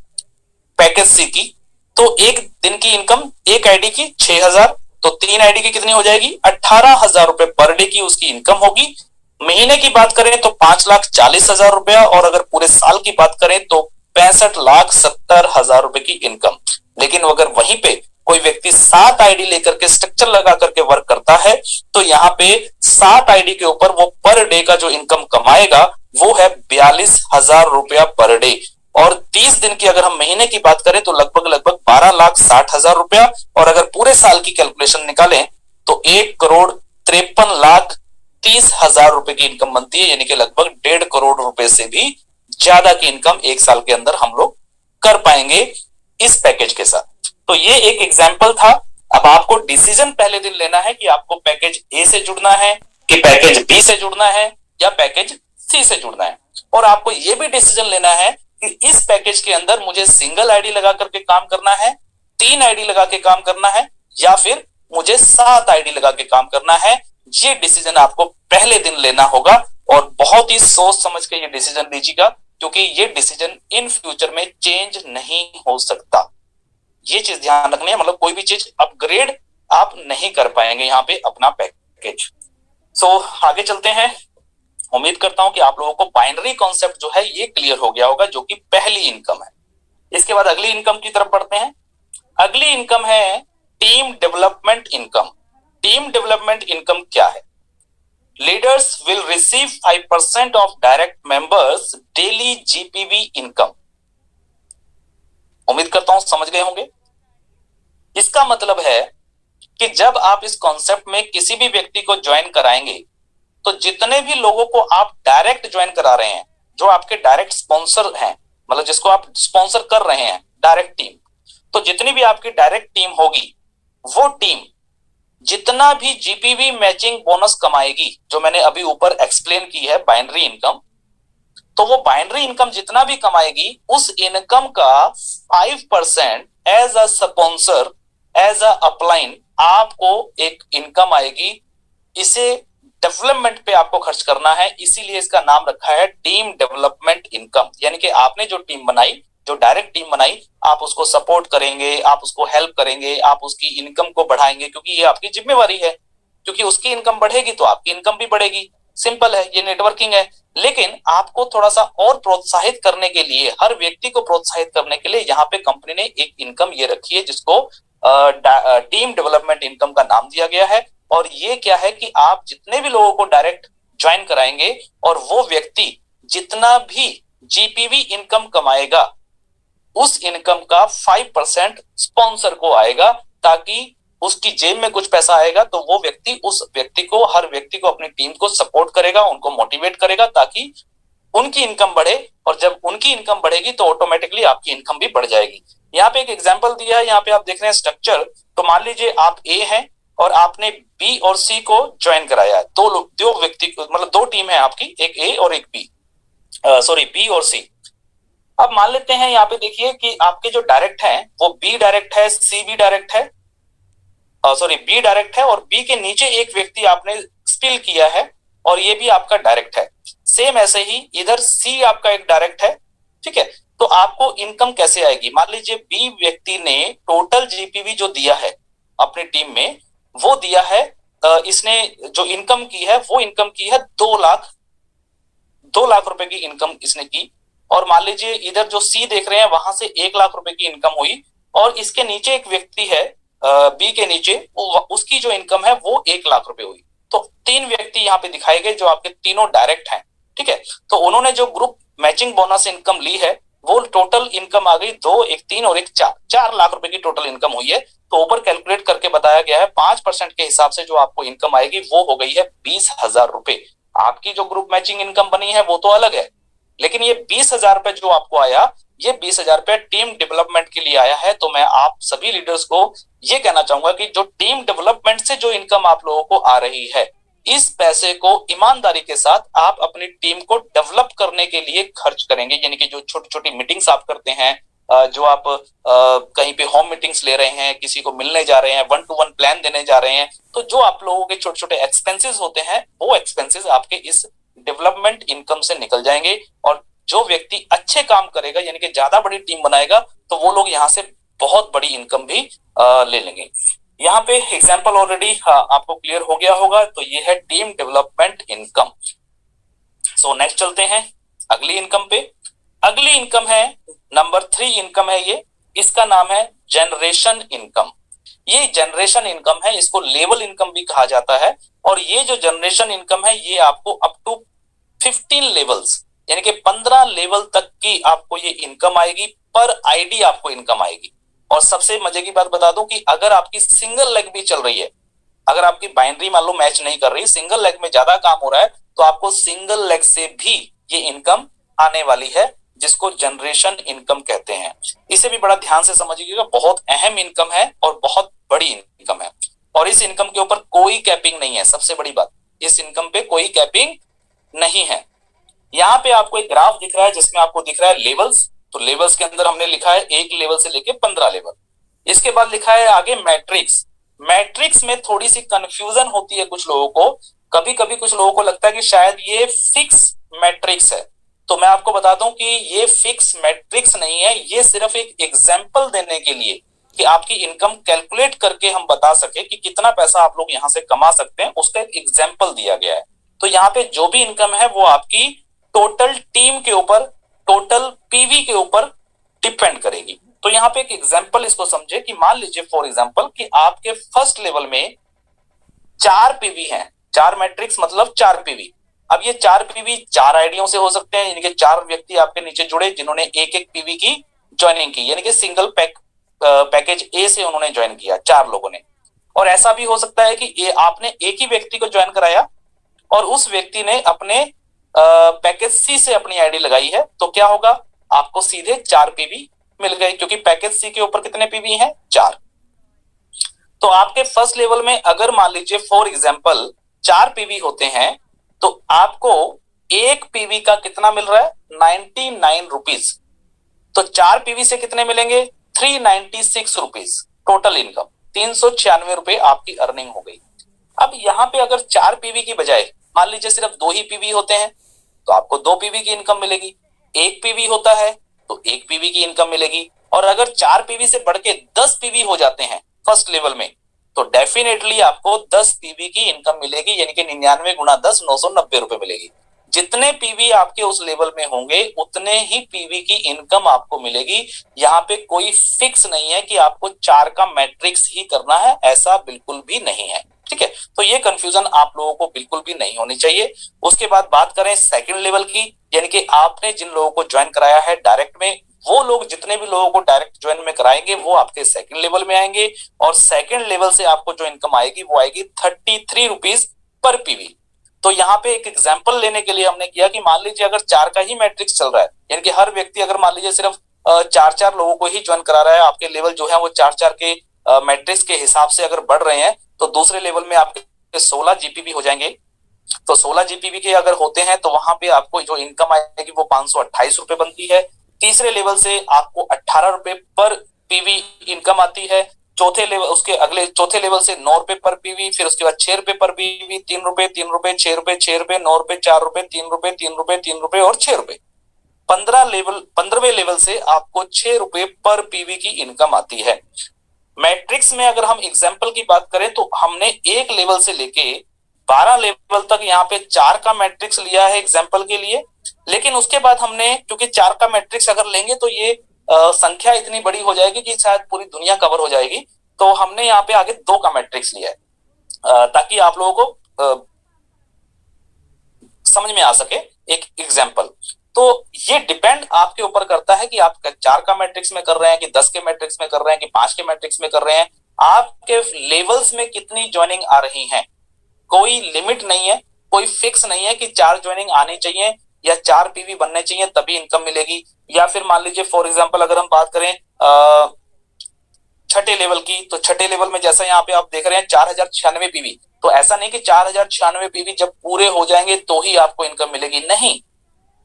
पैकेज सी की, तो एक दिन की इनकम एक आईडी की 6,000, तो 3 आईडी की कितनी हो जाएगी, 18,000 रुपए पर डे की उसकी इनकम होगी। महीने की बात करें तो 5,40,000 रुपया, और अगर पूरे साल की बात करें तो 65,70,000 रुपए की इनकम। लेकिन अगर वहीं पे कोई व्यक्ति 7 आईडी लेकर के स्ट्रक्चर लगा करके वर्क करता है, तो यहाँ पे 7 आईडी के ऊपर वो पर डे का जो इनकम कमाएगा वो है 42,000 रुपया पर डे। और 30 दिन की अगर हम महीने की बात करें तो लगभग लगभग 12,60,000 रुपया। और अगर पूरे साल की कैलकुलेशन निकालें तो 1,53,30,000 रुपए की इनकम बनती है, यानी कि लगभग 1.5 करोड़ रुपए से भी ज्यादा की इनकम एक साल के अंदर हम लोग कर पाएंगे इस पैकेज के साथ। तो ये एक एग्जाम्पल था। अब आपको डिसीजन पहले दिन लेना है कि आपको पैकेज ए से जुड़ना है, कि पैकेज बी से जुड़ना है, या पैकेज सी से जुड़ना है। और आपको यह भी डिसीजन लेना है कि इस पैकेज के अंदर मुझे सिंगल आईडी लगा करके काम करना है, 3 आईडी लगा के काम करना है, या फिर मुझे 7 आईडी लगा के काम करना है। ये डिसीजन आपको पहले दिन लेना होगा, और बहुत ही सोच समझ के ये डिसीजन लीजिएगा, क्योंकि ये डिसीजन इन फ्यूचर में चेंज नहीं हो सकता। ये चीज ध्यान रखनी है, मतलब कोई भी चीज अपग्रेड आप नहीं कर पाएंगे यहाँ पे अपना पैकेज। सो आगे चलते हैं। उम्मीद करता हूं कि आप लोगों को बाइनरी कॉन्सेप्ट जो है ये क्लियर हो गया होगा, जो कि पहली इनकम है। इसके बाद अगली इनकम की तरफ बढ़ते हैं। अगली इनकम है team development income. Team development income क्या है? Leaders will receive 5% of direct members daily GPV income. उम्मीद करता हूं समझ गए होंगे। इसका मतलब है कि जब आप इस कॉन्सेप्ट में किसी भी व्यक्ति को ज्वाइन कराएंगे, तो जितने भी लोगों को आप डायरेक्ट ज्वाइन करा रहे हैं, जो आपके डायरेक्ट स्पॉन्सर हैं, मतलब जिसको आप स्पॉन्सर कर रहे हैं डायरेक्ट टीम, तो जितनी भी आपकी डायरेक्ट टीम होगी, वो टीम जितना भी जीपीवी मैचिंग बोनस कमाएगी, जो मैंने अभी ऊपर एक्सप्लेन की है बाइनरी इनकम, तो वो बाइनरी इनकम जितना भी कमाएगी, उस इनकम का 5% as a sponsor, as a upline आपको एक इनकम आएगी। इसे डेवलपमेंट पे आपको खर्च करना है, इसीलिए इसका नाम रखा है टीम डेवलपमेंट इनकम। यानी कि आपने जो टीम बनाई, जो डायरेक्ट टीम बनाई, आप उसको सपोर्ट करेंगे, आप उसको हेल्प करेंगे, आप उसकी इनकम को बढ़ाएंगे, क्योंकि ये आपकी जिम्मेवारी है। क्योंकि उसकी इनकम बढ़ेगी तो आपकी इनकम भी बढ़ेगी। सिंपल है, ये नेटवर्किंग है। लेकिन आपको थोड़ा सा और प्रोत्साहित करने के लिए, हर व्यक्ति को प्रोत्साहित करने के लिए यहाँ पे कंपनी ने एक इनकम ये रखी है, जिसको टीम डेवलपमेंट इनकम का नाम दिया गया है। और ये क्या है कि आप जितने भी लोगों को डायरेक्ट ज्वाइन कराएंगे, और वो व्यक्ति जितना भी जीपीवी इनकम कमाएगा, उस इनकम का 5% स्पॉन्सर को आएगा, ताकि उसकी जेब में कुछ पैसा आएगा, तो वो व्यक्ति उस व्यक्ति को, हर व्यक्ति को, अपनी टीम को सपोर्ट करेगा, उनको मोटिवेट करेगा, ताकि उनकी इनकम बढ़े। और जब उनकी इनकम बढ़ेगी तो ऑटोमेटिकली आपकी इनकम भी बढ़ जाएगी। यहाँ पे एक एग्जांपल दिया है, यहाँ पे आप देख रहे हैं स्ट्रक्चर। तो मान लीजिए आप ए हैं और आपने बी और सी को ज्वाइन कराया है। दो व्यक्ति, मतलब दो टीम है आपकी, एक ए और एक बी, सॉरी बी और सी। अब मान लेते हैं यहाँ पे देखिए कि आपके जो डायरेक्ट हैं वो बी डायरेक्ट है, सी भी डायरेक्ट है, सॉरी बी डायरेक्ट है, और बी के नीचे एक व्यक्ति आपने स्पिल किया है, और ये भी आपका डायरेक्ट है। सेम ऐसे ही इधर सी आपका एक डायरेक्ट है, ठीक है। तो आपको इनकम कैसे आएगी? मान लीजिए बी व्यक्ति ने टोटल जीपीवी जो दिया है अपनी टीम में, वो दिया है, इसने जो इनकम की है वो इनकम की है 2 लाख रुपए की इनकम इसने की। और मान लीजिए इधर जो सी देख रहे हैं, वहां से 1 लाख रुपए की इनकम हुई, और इसके नीचे एक व्यक्ति है बी के नीचे, उसकी जो इनकम है वो 1 लाख रुपए हुई। तो 3 व्यक्ति यहाँ पे दिखाए गए जो आपके तीनों डायरेक्ट हैं, ठीक है। तो उन्होंने जो ग्रुप मैचिंग बोनस इनकम ली है, वो टोटल इनकम आ गई 2, 1 3 और 1 4 लाख रुपए की टोटल इनकम हुई है। तो ऊपर कैलकुलेट करके बताया गया है 5% के हिसाब से जो आपको इनकम आएगी वो हो गई है 20,000 रुपए। आपकी जो ग्रुप मैचिंग इनकम बनी है वो तो अलग है, लेकिन ये 20,000 रुपए जो आपको आया, ये 20,000 रुपए टीम डेवलपमेंट के लिए आया है। तो मैं आप सभी लीडर्स को ये कहना चाहूंगा कि जो टीम डेवलपमेंट से जो इनकम आप लोगों को आ रही है, इस पैसे को ईमानदारी के साथ आप अपनी टीम को डेवलप करने के लिए खर्च करेंगे। यानी कि जो छोटी छोटी मीटिंग्स आप करते हैं, जो आप कहीं पे होम मीटिंग्स ले रहे हैं, किसी को मिलने जा रहे हैं, 1-to-1 प्लान देने जा रहे हैं, तो जो आप लोगों के छोटे छोटे एक्सपेंसेस होते हैं, वो एक्सपेंसेस आपके इस डेवलपमेंट इनकम से निकल जाएंगे। और जो व्यक्ति अच्छे काम करेगा, यानी कि ज्यादा बड़ी टीम बनाएगा, तो वो लोग यहाँ से बहुत बड़ी इनकम भी ले लेंगे। यहाँ पे एग्जाम्पल ऑलरेडी आपको क्लियर हो गया होगा। तो ये है team development income. So next चलते हैं अगली इनकम पे। अगली इनकम है नंबर 3 इनकम है ये, इसका नाम है जनरेशन इनकम। ये जनरेशन इनकम है, इसको लेवल इनकम भी कहा जाता है। और ये जो जनरेशन इनकम है, ये आपको अप टू 15 लेवल्स, यानी कि 15 लेवल तक की आपको ये इनकम आएगी। पर आईडी आपको इनकम आएगी। और सबसे मजे की बात बता दूं कि अगर आपकी सिंगल लेग भी चल रही है, अगर आपकी बाइनरी मान लो मैच नहीं कर रही, सिंगल लेग में ज्यादा काम हो रहा है, तो आपको सिंगल लेग से भी ये इनकम आने वाली है, जिसको जनरेशन इनकम कहते हैं। इसे भी बड़ा ध्यान से समझिएगा, बहुत अहम इनकम है और बहुत बड़ी इनकम है। और इस इनकम के ऊपर कोई कैपिंग नहीं है। सबसे बड़ी बात, इस इनकम पे कोई कैपिंग नहीं है। यहाँ पे आपको एक ग्राफ दिख रहा है जिसमें आपको दिख रहा है लेवल्स। तो लेवल्स के अंदर हमने लिखा है 1 लेवल से लेके 15 लेवल। इसके बाद लिखा है आगे मैट्रिक्स। मैट्रिक्स में थोड़ी सी कंफ्यूजन होती है कुछ लोगों को। कभी कभी कुछ लोगों को लगता है कि शायद ये फिक्स मैट्रिक्स है। तो मैं आपको बता दूं कि ये फिक्स मैट्रिक्स नहीं है, ये सिर्फ एक एग्जाम्पल देने के लिए कि आपकी इनकम कैलकुलेट करके हम बता सके कि कितना पैसा आप लोग यहां से कमा सकते हैं, उसका एक एग्जाम्पल दिया गया है। तो यहाँ पे जो भी इनकम है वो आपकी टोटल टीम के ऊपर, टोटल पीवी के ऊपर डिपेंड करेगी। तो यहाँ पे एक एग्जांपल इसको समझे कि मान लीजिए फॉर एग्जांपल कि आपके फर्स्ट लेवल में 4 पीवी हैं, 4 मैट्रिक्स मतलब 4 पीवी। अब ये 4 पीवी 4 आईडियों से हो सकते हैं, यानी कि 4 व्यक्ति आपके नीचे जुड़े जिन्होंने एक एक पीवी की ज्वाइनिंग की, यानी कि सिंगल पैकेज ए से उन्होंने ज्वाइन किया 4 लोगों ने। और ऐसा भी हो सकता है कि आपने एक ही व्यक्ति को ज्वाइन कराया और उस व्यक्ति ने अपने पैकेज सी से अपनी आईडी लगाई है, तो क्या होगा, आपको सीधे 4 पीवी मिल गए, क्योंकि पैकेज सी के ऊपर कितने पीवी हैं, 4। तो आपके फर्स्ट लेवल में अगर मान लीजिए फॉर एग्जांपल 4 पीवी होते हैं, तो आपको एक पीवी का कितना मिल रहा है, 99 रुपीज। तो 4 पीवी से कितने मिलेंगे, 396 रुपीज टोटल इनकम, 396 रुपए आपकी अर्निंग हो गई। अब यहां पे अगर 4 पीवी की बजाय मान लीजिए सिर्फ 2 ही पीवी होते हैं, तो आपको 2 पीवी की इनकम मिलेगी। 1 पीवी होता है तो 1 पीवी की इनकम मिलेगी। और अगर 4 पीवी से बढ़ के 10 पीवी हो जाते हैं फर्स्ट लेवल में, तो डेफिनेटली आपको 10 पीवी की इनकम मिलेगी, यानी कि 99 गुणा 10 990 रुपए मिलेगी। जितने पीवी आपके उस लेवल में होंगे उतने ही पीवी की इनकम आपको मिलेगी। यहाँ पे कोई फिक्स नहीं है कि आपको 4 का मैट्रिक्स ही करना है, ऐसा बिल्कुल भी नहीं है। ठीक है, तो ये कंफ्यूजन आप लोगों को बिल्कुल भी नहीं होनी चाहिए। उसके बाद बात करें सेकंड लेवल की, यानी कि आपने जिन लोगों को ज्वाइन कराया है डायरेक्ट में, वो लोग जितने भी लोगों को डायरेक्ट ज्वाइन में कराएंगे वो आपके सेकंड लेवल में आएंगे। और सेकंड लेवल से आपको जो इनकम आएगी वो आएगी 33 रुपीज पर पीवी। तो यहाँ पे एक एग्जांपल लेने के लिए हमने किया कि मान लीजिए अगर 4 का ही मैट्रिक्स चल रहा है, यानी कि हर व्यक्ति अगर मान लीजिए सिर्फ 4 लोगों को ही ज्वाइन करा रहा है, आपके लेवल जो है वो 4 के मैट्रिक्स के हिसाब से अगर बढ़ रहे हैं, तो दूसरे लेवल में आपके 16 जीपीवी हो जाएंगे। तो 16 जीपीवी के अगर होते हैं तो वहां पे आपको जो इनकम आएगी वो 528 रुपए बनती है। तीसरे लेवल से आपको 18 रुपए पर पीवी इनकम आती है। चौथे लेवल, उसके अगले चौथे लेवल से 9 रुपए पर पीवी, फिर उसके बाद 6 रुपए पर पीवी, 3 रुपए, 3 रुपए, 6 रुपए, 6 रुपए, 9 रुपए, 4 रुपए, 3 रुपए, 3 रुपए, 3 रुपए और 6 रुपए। 15वें लेवल से आपको 6 रुपए पर पीवी की इनकम आती है। मैट्रिक्स में अगर हम एग्जाम्पल की बात करें तो हमने एक लेवल से लेके 12 लेवल तक यहाँ पे 4 का मैट्रिक्स लिया है एग्जाम्पल के लिए। लेकिन उसके बाद हमने, क्योंकि 4 का मैट्रिक्स अगर लेंगे तो ये संख्या इतनी बड़ी हो जाएगी कि शायद पूरी दुनिया कवर हो जाएगी, तो हमने यहाँ पे आगे 2 का मैट्रिक्स लिया है ताकि आप लोगों को समझ में आ सके एक एग्जाम्पल। तो ये डिपेंड आपके ऊपर करता है कि आप 4 का मैट्रिक्स में कर रहे हैं कि 10 के मैट्रिक्स में कर रहे हैं कि 5 के मैट्रिक्स में कर रहे हैं, आपके लेवल्स में कितनी ज्वाइनिंग आ रही है। कोई लिमिट नहीं है, कोई फिक्स नहीं है कि 4 ज्वाइनिंग आनी चाहिए या 4 पीवी बनने चाहिए तभी इनकम मिलेगी। या फिर मान लीजिए फॉर एग्जांपल अगर हम बात करें छठे लेवल की, तो छठे लेवल में जैसा यहाँ पे आप देख रहे हैं 4096 पीवी, तो ऐसा नहीं कि 4096 पीवी जब पूरे हो जाएंगे तो ही आपको इनकम मिलेगी, नहीं।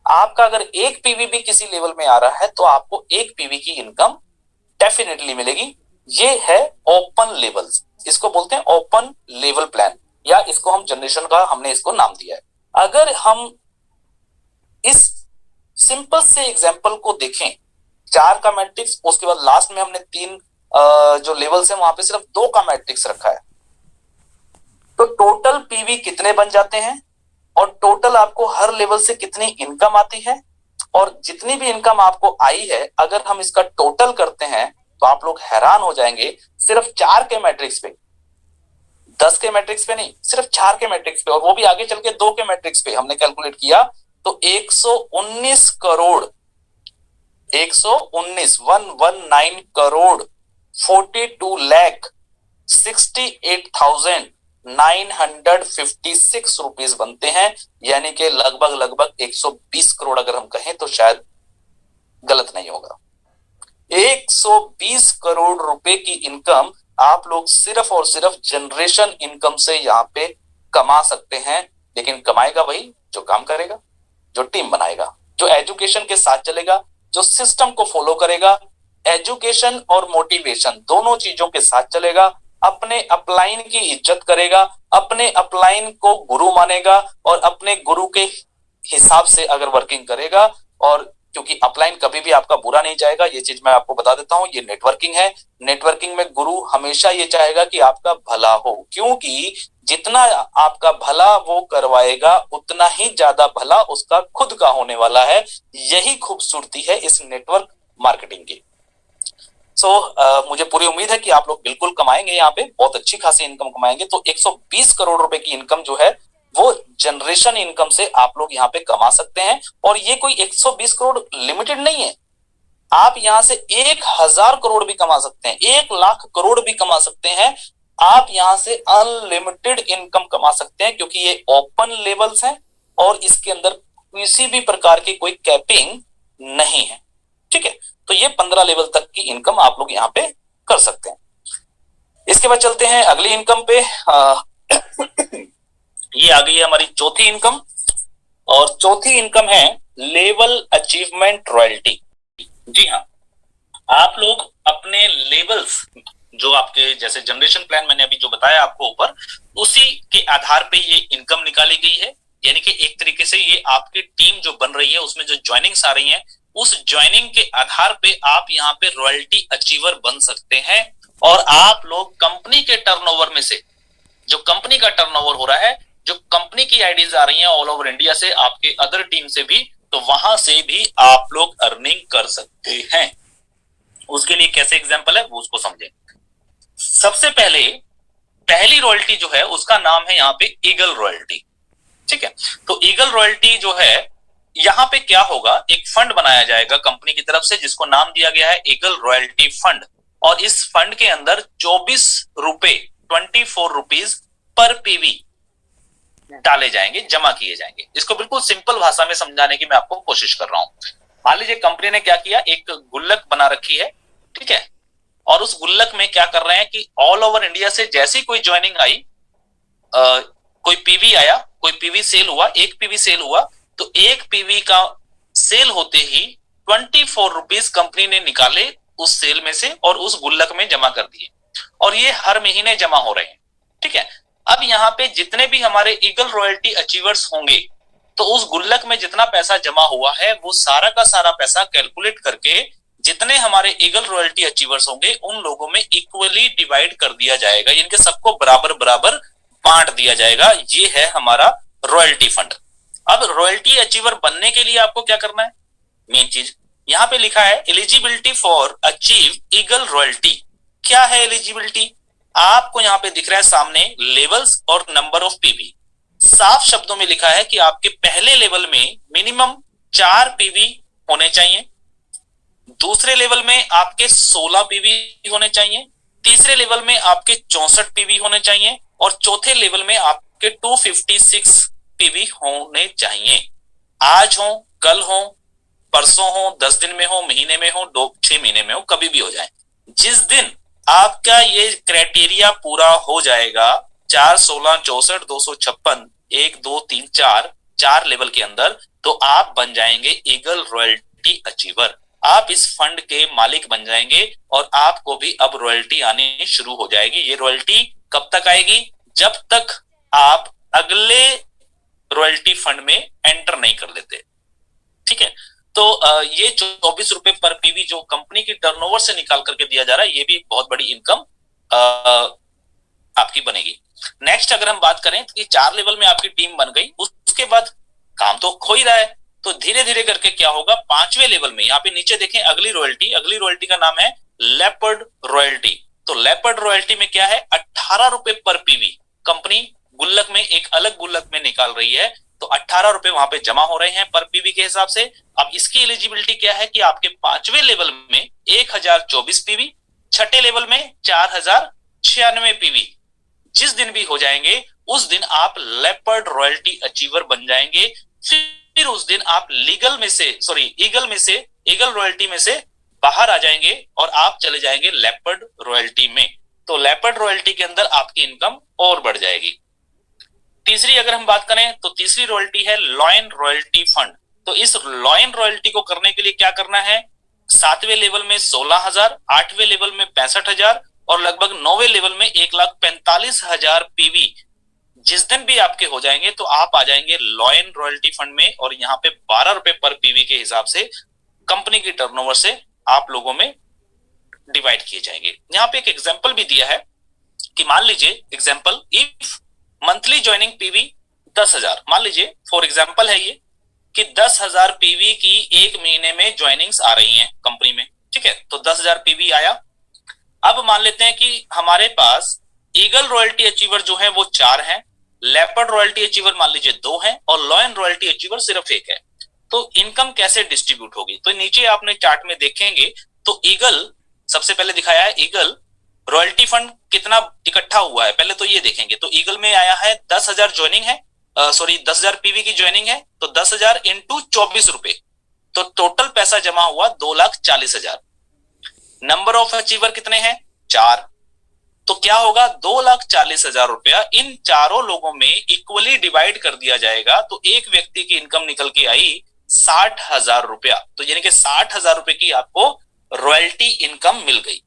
आपका अगर एक पीवी भी किसी लेवल में आ रहा है तो आपको एक पीवी की इनकम डेफिनेटली मिलेगी। ये है ओपन लेवल्स, इसको बोलते हैं ओपन लेवल प्लान, या इसको हम जनरेशन का हमने इसको नाम दिया है। अगर हम इस सिंपल से एग्जांपल को देखें, 4 का मैट्रिक्स, उसके बाद लास्ट में हमने 3 जो लेवल्स है वहां पे सिर्फ 2 का मैट्रिक्स रखा है, तो टोटल पीवी कितने बन जाते हैं और टोटल आपको हर लेवल से कितनी इनकम आती है। और जितनी भी इनकम आपको आई है अगर हम इसका टोटल करते हैं तो आप लोग हैरान हो जाएंगे, सिर्फ 4 के मैट्रिक्स पे, 10 के मैट्रिक्स पे नहीं, सिर्फ 4 के मैट्रिक्स पे, और वो भी आगे चल के 2 के मैट्रिक्स पे हमने कैलकुलेट किया तो 119 करोड़ 119 करोड़ 42 लाख 68,956 रुपीस बनते हैं, यानी कि लगभग 120 करोड़ अगर हम कहें तो शायद गलत नहीं होगा। 120 करोड़ रुपए की इनकम आप लोग सिर्फ और सिर्फ जनरेशन इनकम से यहाँ पे कमा सकते हैं। लेकिन कमाएगा वही जो काम करेगा, जो टीम बनाएगा, जो एजुकेशन के साथ चलेगा, जो सिस्टम को फॉलो करेगा। एजुकेशन और मोटिवेशन दोनों चीजों के साथ चलेगा, अपने अपलाइन की इज्जत करेगा, अपने अपलाइन को गुरु मानेगा और अपने गुरु के हिसाब से अगर वर्किंग करेगा। और क्योंकि अपलाइन कभी भी आपका बुरा नहीं चाहेगा, ये चीज मैं आपको बता देता हूं, ये नेटवर्किंग है। नेटवर्किंग में गुरु हमेशा ये चाहेगा कि आपका भला हो, क्योंकि जितना आपका भला वो करवाएगा उतना ही ज्यादा भला उसका खुद का होने वाला है। यही खूबसूरती है इस नेटवर्क मार्केटिंग की। मुझे पूरी उम्मीद है कि आप लोग बिल्कुल कमाएंगे, यहाँ पे बहुत अच्छी खासी इनकम कमाएंगे। तो 120 करोड़ रुपए की इनकम जो है वो जनरेशन इनकम से आप लोग यहाँ पे कमा सकते हैं। और ये कोई 120 करोड़ लिमिटेड नहीं है, आप यहां से 1000 करोड़ भी कमा सकते हैं, 1 लाख करोड़ भी कमा सकते हैं। आप यहां से अनलिमिटेड इनकम कमा सकते हैं, क्योंकि ये ओपन लेवल्स हैं और इसके अंदर किसी भी प्रकार की कोई कैपिंग नहीं है। ठीक है, तो ये 15 लेवल तक की इनकम आप लोग यहाँ पे कर सकते हैं। इसके बाद चलते हैं अगली इनकम पे। ये आ गई है हमारी चौथी इनकम, और चौथी इनकम है लेवल अचीवमेंट रॉयल्टी। जी हाँ, आप लोग अपने लेवल्स जो आपके जैसे जनरेशन प्लान मैंने अभी जो बताया आपको ऊपर, उसी के आधार पे ये इनकम निकाली गई है। यानी कि एक तरीके से ये आपकी टीम जो बन रही है उसमें जो ज्वाइनिंग्स आ रही हैं, उस ज्वाइनिंग के आधार पे आप यहाँ पे रॉयल्टी अचीवर बन सकते हैं। और आप लोग कंपनी के टर्नओवर में से, जो कंपनी का टर्नओवर हो रहा है, जो कंपनी की आईडीज आ रही हैं ऑल ओवर इंडिया से, आपके अदर टीम से भी, तो वहां से भी आप लोग अर्निंग कर सकते हैं। उसके लिए कैसे एग्जांपल है वो उसको समझें। सबसे पहले पहली रॉयल्टी जो है उसका नाम है यहाँ पे ईगल रॉयल्टी। ठीक है, तो ईगल रॉयल्टी जो है, यहाँ पे क्या होगा, एक फंड बनाया जाएगा कंपनी की तरफ से जिसको नाम दिया गया है ईगल रॉयल्टी फंड। और इस फंड के अंदर 24 रुपीज पर पीवी डाले जाएंगे, जमा किए जाएंगे। इसको बिल्कुल सिंपल भाषा में समझाने की मैं आपको कोशिश कर रहा हूं। मान लीजिए कंपनी ने क्या किया, एक गुल्लक बना रखी है, ठीक है, और उस गुल्लक में क्या कर रहे हैं कि ऑल ओवर इंडिया से जैसी कोई ज्वाइनिंग आई, कोई पीवी आया, कोई पीवी सेल हुआ, एक पीवी सेल हुआ, तो एक पीवी का सेल होते ही 24 रुपीज कंपनी ने निकाले उस सेल में से और उस गुल्लक में जमा कर दिए। और ये हर महीने जमा हो रहे हैं। ठीक है, अब यहाँ पे जितने भी हमारे ईगल रॉयल्टी अचीवर्स होंगे, तो उस गुल्लक में जितना पैसा जमा हुआ है वो सारा का सारा पैसा कैलकुलेट करके जितने हमारे ईगल रॉयल्टी अचीवर्स होंगे उन लोगों में इक्वली डिवाइड कर दिया जाएगा, इनके सबको बराबर बराबर बांट दिया जाएगा। ये है हमारा रॉयल्टी फंड। अब रॉयल्टी अचीवर बनने के लिए आपको क्या करना है, मेन चीज यहाँ पे लिखा है eligibility for achieve eagle royalty. क्या है एलिजिबिलिटी, आपको यहाँ पे दिख रहा है सामने लेवल्स और नंबर ऑफ पीवी। साफ शब्दों में लिखा है कि आपके पहले लेवल में मिनिमम 4 पीवी होने चाहिए, दूसरे लेवल में आपके 16 पीवी होने चाहिए, तीसरे लेवल में आपके 64 पीवी होने चाहिए, और चौथे लेवल में आपके 256 पीवी होने चाहिए। आज हो, कल हो, परसों हो, 10 दिन में हो, महीने में हो, 6 महीने में हो, कभी भी हो जाए। जिस दिन आपका ये क्राइटेरिया पूरा हो जाएगा, 4, 16, 64, 256, 1, 2, 3, 4 लेवल के अंदर, तो आप बन जाएंगे ईगल रॉयल्टी अचीवर। आप इस फंड के मालिक बन जाएंगे और आपको भी अब रॉयल्टी आनी शुरू हो जाएगी। ये रॉयल्टी कब तक आएगी, जब तक आप अगले रॉयल्टी फंड में एंटर नहीं कर लेते। ठीक है, तो ये 24 रुपए पर पीवी जो कंपनी की टर्नओवर से निकाल करके दिया जा रहा है, ये भी बहुत बड़ी इनकम आपकी बनेगी। नेक्स्ट अगर हम बात करें कि 4 लेवल में आपकी टीम बन गई, उसके बाद काम तो खो ही रहा है, तो धीरे धीरे करके क्या होगा, 5वें लेवल में यहाँ पे नीचे देखें अगली रॉयल्टी का नाम है लेपर्ड रॉयल्टी। तो लेपर्ड रॉयल्टी में क्या है, 18 रुपए पर पीवी कंपनी गुल्लक में, एक अलग गुल्लक में निकाल रही है, तो 18 रुपए वहां पे जमा हो रहे हैं पर पीवी के हिसाब से। अब इसकी एलिजिबिलिटी क्या है कि आपके 5वें लेवल में 1024 पीवी, छठे लेवल में 4096 पीवी जिस दिन भी हो जाएंगे उस दिन आप लेपर्ड रॉयल्टी अचीवर बन जाएंगे। फिर उस दिन आप ईगल रॉयल्टी में से बाहर आ जाएंगे और आप चले जाएंगे लेपर्ड रॉयल्टी में। तो लेपर्ड रॉयल्टी के अंदर आपकी इनकम और बढ़ जाएगी। तीसरी अगर हम बात करें तो तीसरी रॉयल्टी है लॉयन रॉयल्टी फंड। तो इस लॉयन रॉयल्टी को करने के लिए क्या करना है, 7वें लेवल में 16,000, 8वें लेवल में 65,000 और लगभग 9वें लेवल में 1,45,000 पीवी जिस दिन भी आपके हो जाएंगे तो आप आ जाएंगे लॉयन रॉयल्टी फंड में। और यहाँ पे 12 रुपए पर पीवी के हिसाब से कंपनी की टर्नओवर से आप लोगों में डिवाइड किए जाएंगे। यहाँ पे एक एग्जांपल भी दिया है कि मान लीजिए example, if monthly joining PV 10,000, मान लीजिए फॉर एग्जाम्पल है ये कि 10,000 पीवी की एक महीने में ज्वाइनिंग्स आ रही हैं कंपनी में, ठीक है, तो 10,000 पीवी आया। अब मान लेते हैं कि हमारे पास ईगल रॉयल्टी अचीवर जो है वो 4 हैं, लेपर्ड रॉयल्टी अचीवर मान लीजिए 2 हैं और लॉयन रॉयल्टी अचीवर सिर्फ 1 है। तो इनकम कैसे डिस्ट्रीब्यूट होगी, तो नीचे आपने चार्ट में देखेंगे तो ईगल सबसे पहले दिखाया है, ईगल रॉयल्टी फंड कितना इकट्ठा हुआ है पहले तो ये देखेंगे। तो ईगल में आया है 10,000 ज्वाइनिंग है, सॉरी 10,000 पीवी की ज्वाइनिंग है, तो 10,000 इंटू 24 रुपए, तो टोटल पैसा जमा हुआ 2,40,000। नंबर ऑफ अचीवर कितने हैं, 4, तो क्या होगा 2,40,000 रुपया इन चारों लोगों में इक्वली डिवाइड कर दिया जाएगा, तो एक व्यक्ति की इनकम निकल के आई 60,000 रुपया। तो यानी कि 60,000 रुपए की आपको रॉयल्टी इनकम मिल गई।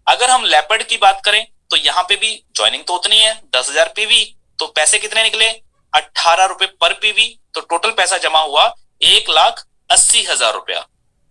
अगर हम लेपर्ड की बात करें तो यहां पे भी ज्वाइनिंग तो उतनी है 10,000 पीवी, तो पैसे कितने निकले 18 रुपए पर पीवी, तो टोटल पैसा जमा हुआ 1,80,000 रुपया।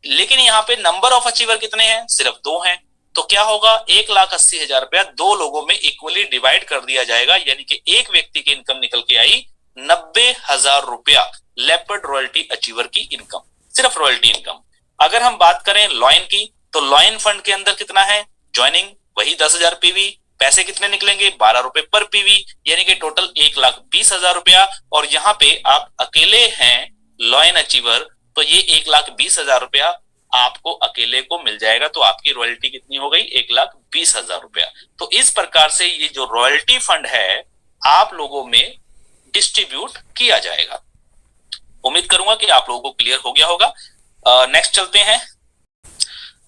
लेकिन यहाँ पे नंबर ऑफ अचीवर कितने हैं, सिर्फ 2 हैं, तो क्या होगा 1,80,000 रुपया 2 लोगों में इक्वली डिवाइड कर दिया जाएगा, यानी कि एक व्यक्ति की इनकम निकल के आई 90,000 रुपया लेपर्ड रॉयल्टी अचीवर की इनकम, सिर्फ रॉयल्टी इनकम। अगर हम बात करें लॉयन की, तो लॉयन फंड के अंदर कितना है, ज्वाइनिंग वही 10,000 पीवी, पैसे कितने निकलेंगे 12 रुपए पर पीवी, यानी कि टोटल 1,20,000 रुपया। और यहाँ पे आप अकेले हैं लॉयन अचीवर, तो ये 1,20,000 रुपया आपको अकेले को मिल जाएगा, तो आपकी रॉयल्टी कितनी हो गई 1,20,000 रुपया। तो इस प्रकार से ये जो रॉयल्टी फंड है आप लोगों में डिस्ट्रीब्यूट किया जाएगा। उम्मीद करूंगा कि आप लोगों को क्लियर हो गया होगा। नेक्स्ट चलते हैं।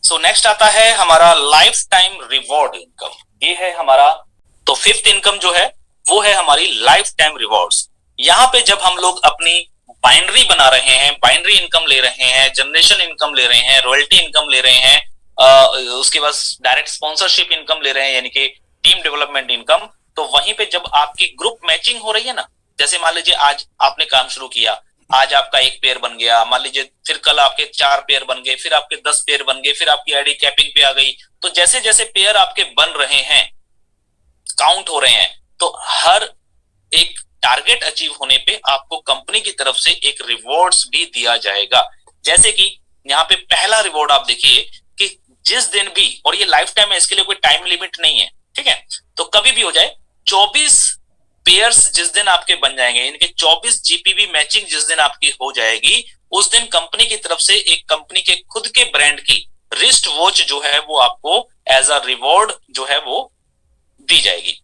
सो नेक्स्ट आता है हमारा लाइफ टाइम रिवॉर्ड इनकम, ये है हमारा, तो फिफ्थ इनकम जो है वो है हमारी लाइफ टाइम रिवॉर्ड्स। यहाँ पे जब हम लोग अपनी बाइनरी बना रहे हैं, बाइनरी इनकम ले रहे हैं, जनरेशन इनकम ले रहे हैं, रॉयल्टी इनकम ले रहे हैं, उसके बाद डायरेक्ट स्पॉन्सरशिप इनकम ले रहे हैं, यानी कि टीम डेवलपमेंट इनकम, तो वहीं पे जब आपकी ग्रुप मैचिंग हो रही है ना, जैसे मान लीजिए आज आपने काम शुरू किया, आज आपका एक पेयर बन गया, मान लीजिए फिर कल आपके 4 पेयर बन गए, फिर आपके 10 पेयर बन गए, फिर आपकी आईडी कैपिंग पे आ गई, तो जैसे जैसे पेयर आपके बन रहे हैं, काउंट हो रहे हैं, तो हर एक टारगेट अचीव होने पे आपको कंपनी की तरफ से एक रिवॉर्ड्स भी दिया जाएगा। जैसे कि यहाँ पे पहला रिवॉर्ड आप देखिए कि जिस दिन भी, और ये लाइफ टाइम है, इसके लिए कोई टाइम लिमिट नहीं है, ठीक है, तो कभी भी हो जाए, 24 पेयर्स जिस दिन आपके बन जाएंगे, इनके 24 जीपीवी मैचिंग जिस दिन आपकी हो जाएगी, उस दिन कंपनी की तरफ से एक कंपनी के खुद के ब्रांड की रिस्ट वॉच जो है वो आपको एज अ रिवॉर्ड जो है वो दी जाएगी।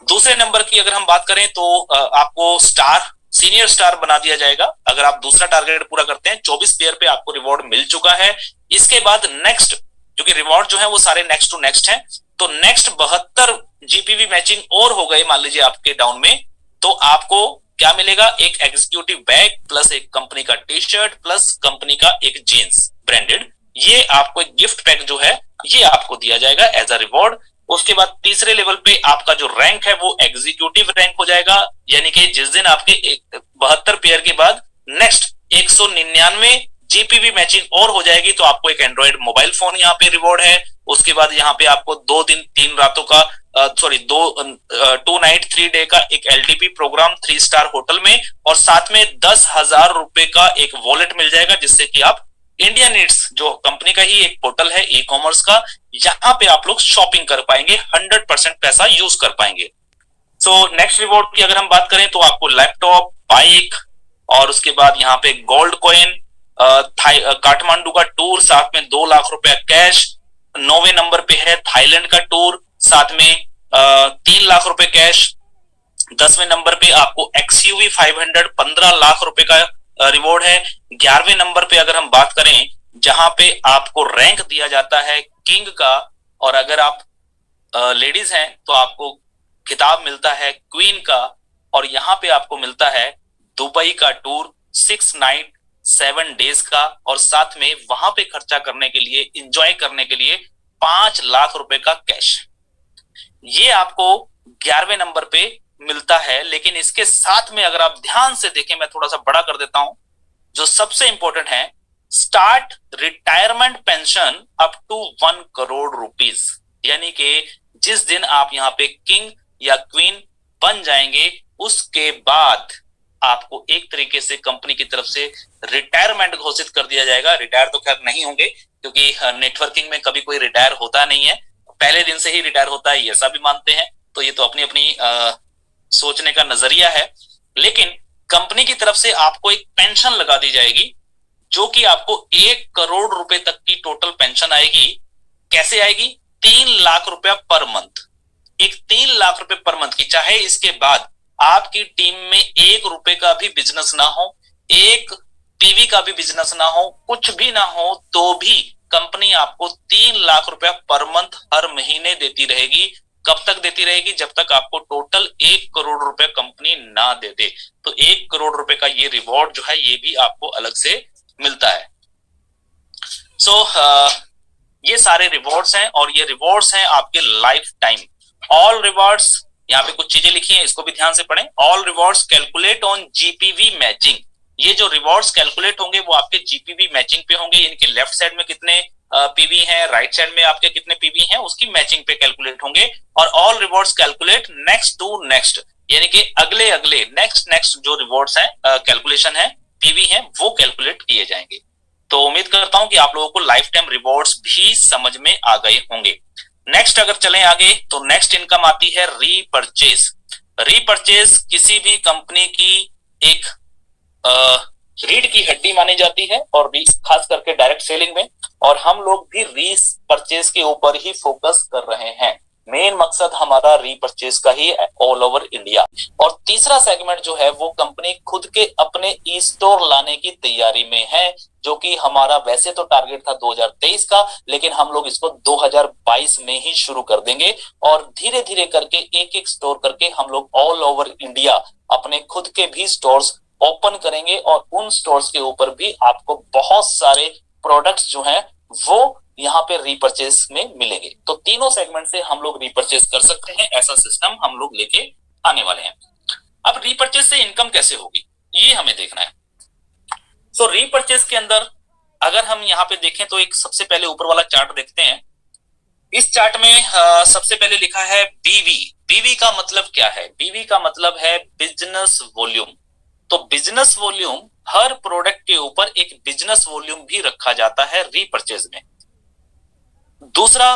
दूसरे नंबर की अगर हम बात करें तो आपको स्टार, सीनियर स्टार बना दिया जाएगा अगर आप दूसरा टारगेट पूरा करते हैं। 24 पेयर पे आपको रिवॉर्ड मिल चुका है। इसके बाद नेक्स्ट, क्योंकि रिवॉर्ड जो है वो सारे नेक्स्ट टू नेक्स्ट हैं, तो नेक्स्ट 72 जीपीवी मैचिंग और हो गए मान लीजिए आपके डाउन में, तो आपको क्या मिलेगा, एक एग्जीक्यूटिव बैग प्लस एक कंपनी का टी शर्ट प्लस कंपनी का एक जीन्स ब्रांडेड, ये आपको एक गिफ्ट पैक जो है ये आपको दिया जाएगा एज अ रिवॉर्ड। उसके बाद तीसरे लेवल पे आपका जो रैंक है वो एग्जीक्यूटिव रैंक हो जाएगा, यानी कि जिस दिन आपके 72 पेयर के बाद नेक्स्ट 199 जीपीवी मैचिंग और हो जाएगी, तो आपको एक एंड्रॉइड मोबाइल फोन यहाँ पे रिवॉर्ड है। उसके बाद यहाँ पे आपको 2 दिन 3 रातों का 2 नाइट 3 डे का एक एलडीपी प्रोग्राम 3 स्टार होटल में, और साथ में 10,000 रुपए का एक वॉलेट मिल जाएगा, जिससे कि आप इंडिया नीड्स जो कंपनी का ही एक पोर्टल है ई कॉमर्स का, यहाँ पे आप लोग शॉपिंग कर पाएंगे, 100% पैसा यूज कर पाएंगे। सो नेक्स्ट रिवॉर्ड की अगर हम बात करें तो आपको लैपटॉप, बाइक, और उसके बाद यहाँ पे गोल्ड कॉइन, काठमांडू का टूर, साथ में 2 लाख रुपया कैश, 9वें नंबर पे है थाईलैंड का टूर, साथ में 3 लाख रुपए कैश, 10वें नंबर पे आपको एक्सयूवी 500 15 लाख रुपए का रिवॉर्ड है। 11वें नंबर पे अगर हम बात करें जहां पे आपको रैंक दिया जाता है किंग का, और अगर आप लेडीज हैं तो आपको खिताब मिलता है क्वीन का, और यहाँ पे आपको मिलता है दुबई का टूर 6 नाइट 7 डेज का, और साथ में वहां पे खर्चा करने के लिए, इंजॉय करने के लिए 5 लाख रुपए का कैश, ये आपको 11वें नंबर पे मिलता है। लेकिन इसके साथ में अगर आप ध्यान से देखें, मैं थोड़ा सा बड़ा कर देता हूं, जो सबसे इंपॉर्टेंट है, start retirement pension up to 1 crore rupees, यानी कि जिस दिन आप यहाँ पे किंग या क्वीन बन जाएंगे उसके बाद आपको एक तरीके से कंपनी की तरफ से रिटायरमेंट घोषित कर दिया जाएगा। रिटायर तो खैर नहीं होंगे, क्योंकि नेटवर्किंग में कभी कोई रिटायर होता नहीं है, पहले दिन से ही रिटायर होता है, ये सब भी मानते हैं। तो ये तो अपनी अपनी सोचने का नजरिया है। लेकिन कंपनी की तरफ से आपको एक पेंशन लगा दी जाएगी, जो कि आपको 1 करोड़ रुपए तक की टोटल पेंशन आएगी। कैसे आएगी? 3 लाख रुपया पर मंथ। एक 3 लाख रुपए पर मंथ की, चाहे इसके बाद आपकी टीम में 1 रुपए का भी बिजनेस ना हो, एक पीवी का भी बिजनेस ना हो, कुछ भी ना हो, तो भी कंपनी आपको 3 लाख रुपया पर मंथ हर महीने देती रहेगी। कब तक देती रहेगी? जब तक आपको टोटल 1 करोड़ रुपए कंपनी ना दे दे। तो 1 करोड़ रुपए का ये रिवॉर्ड जो है, ये भी आपको अलग से मिलता है। ये सारे रिवॉर्ड्स हैं, और ये रिवॉर्ड्स हैं आपके लाइफ टाइम। ऑल रिवॉर्ड्स, यहाँ पे कुछ चीजें लिखी हैं, इसको भी ध्यान से पढ़ें। All rewards calculate on GPV matching. ये जो रिवॉर्ड्स कैलकुलेट होंगे वो आपके जीपीवी मैचिंग पे होंगे। इनके लेफ्ट साइड में कितने पीवी हैं, राइट साइड में आपके कितने पीवी हैं, उसकी मैचिंग पे कैलकुलेट होंगे। और all rewards calculate next to next, यानी कि अगले अगले नेक्स्ट जो रिवॉर्ड्स हैं, कैलकुलेशन है, पीवी हैं, वो कैलकुलेट किए जाएंगे। तो उम्मीद करता हूं कि आप लोगों को लाइफ टाइम रिवॉर्ड्स भी समझ में आ गए होंगे। नेक्स्ट अगर चलें आगे, तो नेक्स्ट इनकम आती है रीपरचेज। रीपरचेज किसी भी कंपनी की एक रीढ़ की हड्डी मानी जाती है, और खास करके डायरेक्ट सेलिंग में। और हम लोग भी रीपरचेज के ऊपर ही फोकस कर रहे हैं। मेन मकसद हमारा रीपरचेज का ही ऑल ओवर इंडिया। और तीसरा सेगमेंट जो है, वो कंपनी खुद के अपने ई स्टोर लाने की तैयारी में है, जो कि हमारा वैसे तो टारगेट था 2023 का, लेकिन हम लोग इसको 2022 में ही शुरू कर देंगे। और धीरे धीरे करके एक एक स्टोर करके हम लोग ऑल ओवर इंडिया अपने खुद के भी स्टोर्स ओपन करेंगे, और उन स्टोर्स के ऊपर भी आपको बहुत सारे प्रोडक्ट्स जो हैं वो यहाँ पे रीपरचेज में मिलेंगे। तो तीनों सेगमेंट से हम लोग रीपरचेज कर सकते हैं, ऐसा सिस्टम हम लोग लेके आने वाले हैं। अब रीपरचेज से इनकम कैसे होगी, ये हमें देखना है। तो रीपरचेज के अंदर अगर हम यहाँ पे देखें, तो एक सबसे पहले ऊपर वाला चार्ट देखते हैं। इस चार्ट में सबसे पहले लिखा है बीवी। बीवी का मतलब क्या है? बीवी का मतलब है बिजनेस वॉल्यूम। तो बिजनेस वॉल्यूम, हर प्रोडक्ट के ऊपर एक बिजनेस वॉल्यूम भी रखा जाता है रीपरचेज में। दूसरा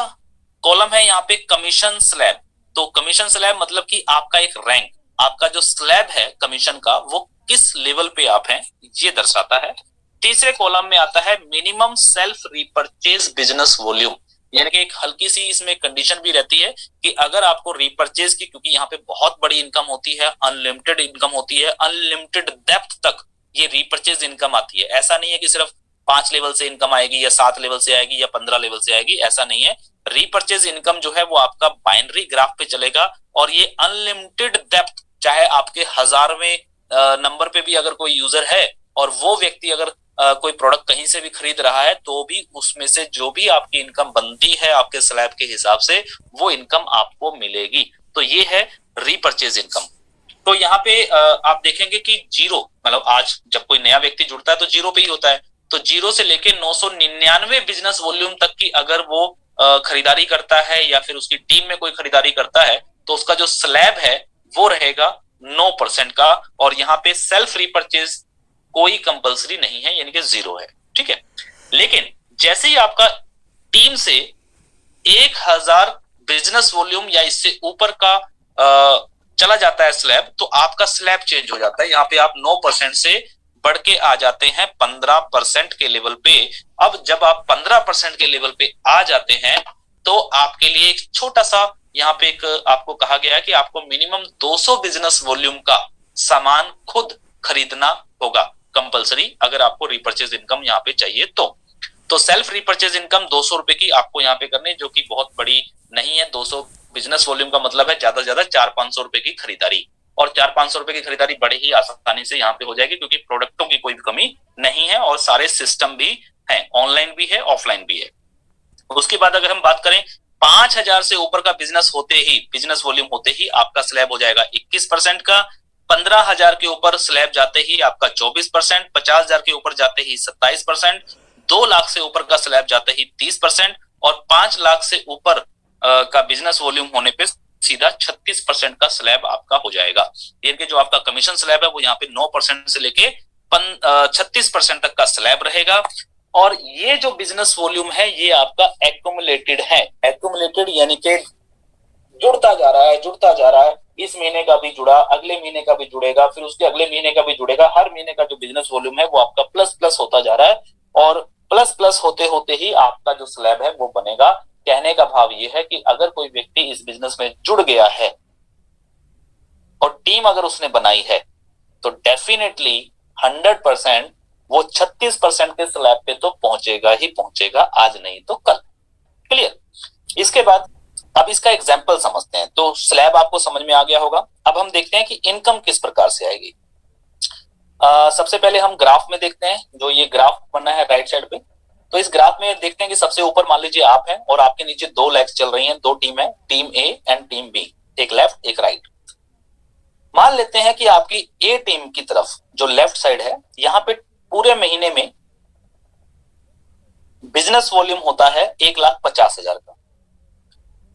कॉलम है यहाँ पे कमीशन स्लैब। तो कमीशन स्लैब मतलब कि आपका एक रैंक, आपका जो स्लैब है कमीशन का, वो किस लेवल पे आप हैं, ये दर्शाता है। तीसरे कॉलम में आता है minimum self repurchase business volume, यानी कि एक हल्की सी इसमें कंडीशन भी रहती है कि अगर आपको रीपरचेज की, क्योंकि यहाँ पे बहुत बड़ी इनकम होती है, अनलिमिटेड इनकम होती है, अनलिमिटेड डेप्थ तक ये रीपरचेज इनकम आती है। ऐसा नहीं है कि सिर्फ 5 लेवल से इनकम आएगी, या 7 लेवल से आएगी, या 15 लेवल से आएगी, ऐसा नहीं है। रीपरचेज इनकम जो है वो आपका बाइनरी ग्राफ पे चलेगा, और ये अनलिमिटेड डेप्थ, चाहे आपके 1000वें नंबर पे भी अगर कोई यूजर है, और वो व्यक्ति अगर कोई प्रोडक्ट कहीं से भी खरीद रहा है, तो भी उसमें से जो भी आपकी इनकम बनती है आपके स्लैब के हिसाब से, वो इनकम आपको मिलेगी। तो ये है रीपरचेज इनकम। तो यहाँ पे आप देखेंगे कि जीरो, मतलब आज जब कोई नया व्यक्ति जुड़ता है तो जीरो पे ही होता है। तो जीरो से लेके 999 बिजनेस वॉल्यूम तक की अगर वो खरीदारी करता है, या फिर उसकी टीम में कोई खरीदारी करता है, तो उसका जो स्लैब है वो रहेगा 9% का। और यहाँ पे सेल्फ रीपरचेज कोई कंपलसरी नहीं है, यानी कि 0 है। ठीक है। लेकिन जैसे ही आपका टीम से 1000 बिजनेस वॉल्यूम या इससे ऊपर का चला जाता है स्लैब, तो आपका स्लैब चेंज हो जाता है। यहाँ पे आप 9% से बढ़ के आ जाते हैं 15% के लेवल पे। अब जब आप 15% के लेवल पे आ जाते हैं, तो आपके लिए एक छोटा सा यहाँ पे एक आपको कहा गया है कि आपको मिनिमम 200 बिजनेस वॉल्यूम का सामान खुद खरीदना होगा, कंपलसरी, अगर आपको रीपरचेज इनकम यहाँ पे चाहिए तो सेल्फ रीपरचेज इनकम 200 रुपए की आपको यहाँ पे करनी, जो कि बहुत बड़ी नहीं है। 200 बिजनेस वॉल्यूम का मतलब है ज्यादा से ज्यादा 400-500 रुपए की खरीदारी, और 400-500 रुपए की खरीदारी बड़े ही आसानी से यहाँ पे हो जाएगी, क्योंकि प्रोडक्टों की कोई भी कमी नहीं है, और सारे सिस्टम भी है, ऑनलाइन भी है, ऑफलाइन भी है। उसके बाद अगर हम बात करें, 5000 से ऊपर का बिजनेस होते ही, बिजनेस वॉल्यूम होते ही आपका स्लैब हो जाएगा 21% का। 15,000 के ऊपर स्लैब जाते ही आपका 24%, 50,000 के ऊपर जाते ही 27%, 2 लाख से ऊपर का स्लैब जाते ही 30%, और 5 लाख से ऊपर का बिजनेस वॉल्यूम होने पे सीधा 36% का स्लैब आपका हो जाएगा। यानी कि जो आपका कमीशन स्लैब है वो यहाँ पे 9% से लेके 36% तक का स्लैब रहेगा। और ये जो बिजनेस वॉल्यूम है ये आपका एक्यूमुलेटेड है। एक्यूमुलेटेड यानी कि जुड़ता जा रहा है, जुड़ता जा रहा है। इस महीने का भी जुड़ा, अगले महीने का भी जुड़ेगा, फिर उसके अगले महीने का भी जुड़ेगा। हर महीने का जो बिजनेस वॉल्यूम है वो आपका प्लस प्लस होता जा रहा है और प्लस प्लस होते होते ही आपका जो स्लैब है वो बनेगा। कहने का भाव ये है कि अगर कोई व्यक्ति इस बिजनेस में जुड़ गया है और टीम अगर उसने बनाई है तो डेफिनेटली 100% वो 36% के स्लैब पे तो पहुंचेगा ही पहुंचेगा, आज नहीं तो कल। क्लियर? इसके बाद अब इसका एग्जाम्पल समझते हैं। तो स्लैब आपको समझ में आ गया होगा। अब हम देखते हैं कि इनकम किस प्रकार से आएगी। सबसे पहले हम ग्राफ में देखते हैं, जो ये ग्राफ बना है राइट साइड पे। तो इस ग्राफ में देखते हैं कि सबसे ऊपर मान लीजिए आप हैं और आपके नीचे दो लेग्स चल रही हैं, दो टीम है, team A and team B, एक लेफ्ट एक राइट। मान लेते हैं कि आपकी ए टीम की तरफ जो लेफ्ट साइड है, यहां पे पूरे महीने में बिजनेस वॉल्यूम होता है 1,50,000 का।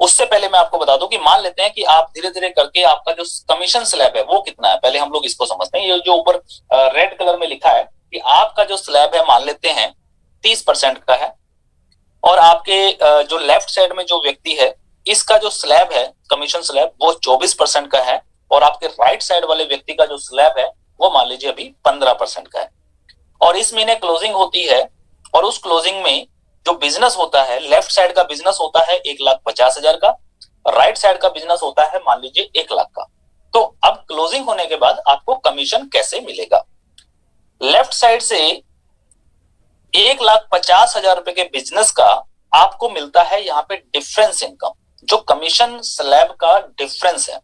उससे पहले मैं आपको बता दूं कि मान लेते हैं कि आप धीरे धीरे करके आपका जो कमीशन स्लैब है वो कितना है, पहले हम लोग इसको समझते हैं। ये जो ऊपर रेड कलर में लिखा है कि आपका जो स्लैब है मान लेते हैं 30% का है, और आपके जो लेफ्ट साइड में जो व्यक्ति है इसका जो स्लैब है कमीशन स्लैब वो 24% का है, और आपके राइट साइड वाले व्यक्ति का जो स्लैब है वो मान लीजिए अभी 15% का है। और इस महीने क्लोजिंग होती है और उस क्लोजिंग में जो बिजनेस होता है, लेफ्ट साइड का बिजनेस होता है 1,50,000 का, राइट साइड का बिजनेस होता है मान लीजिए 1,00,000 का। तो अब क्लोजिंग होने के बाद आपको कमीशन कैसे मिलेगा? लेफ्ट साइड से 1,50,000 रुपए के बिजनेस का आपको मिलता है यहाँ पे डिफरेंस इनकम, जो कमीशन स्लैब का डिफरेंस है।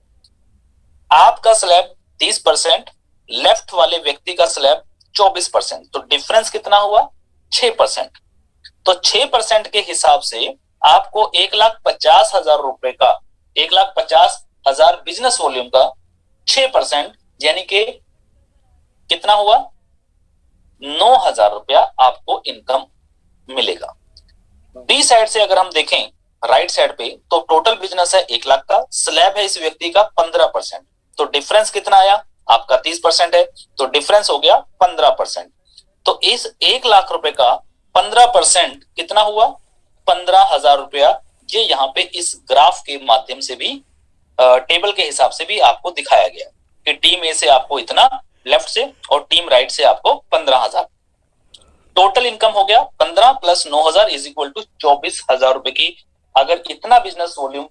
आपका स्लैब 30%, लेफ्ट वाले व्यक्ति का स्लैब 24%, तो डिफरेंस कितना हुआ? 6%। तो 6% के हिसाब से आपको 1,50,000 रुपए का, 1,50,000 बिजनेस वॉल्यूम का 6% यानी कि कितना हुआ? 9,000 रुपया आपको इनकम मिलेगा। बी साइड से अगर हम देखें राइट साइड पे, तो टोटल बिजनेस है 1,00,000 का, स्लैब है इस व्यक्ति का 15%, तो डिफरेंस कितना आया? आपका 30% है, तो डिफरेंस हो गया 15%। तो इस 1,00,000 रुपए का 15% कितना हुआ? 15,000 रुपया। ये यहाँ पे इस ग्राफ के माध्यम से भी, टेबल के हिसाब से भी आपको दिखाया गया कि टीम ए से आपको इतना लेफ्ट से और टीम राइट से आपको 15,000। टोटल इनकम हो गया 15 प्लस 9,000 इज इक्वल टू 24,000 रुपए की। अगर इतना बिजनेस वॉल्यूम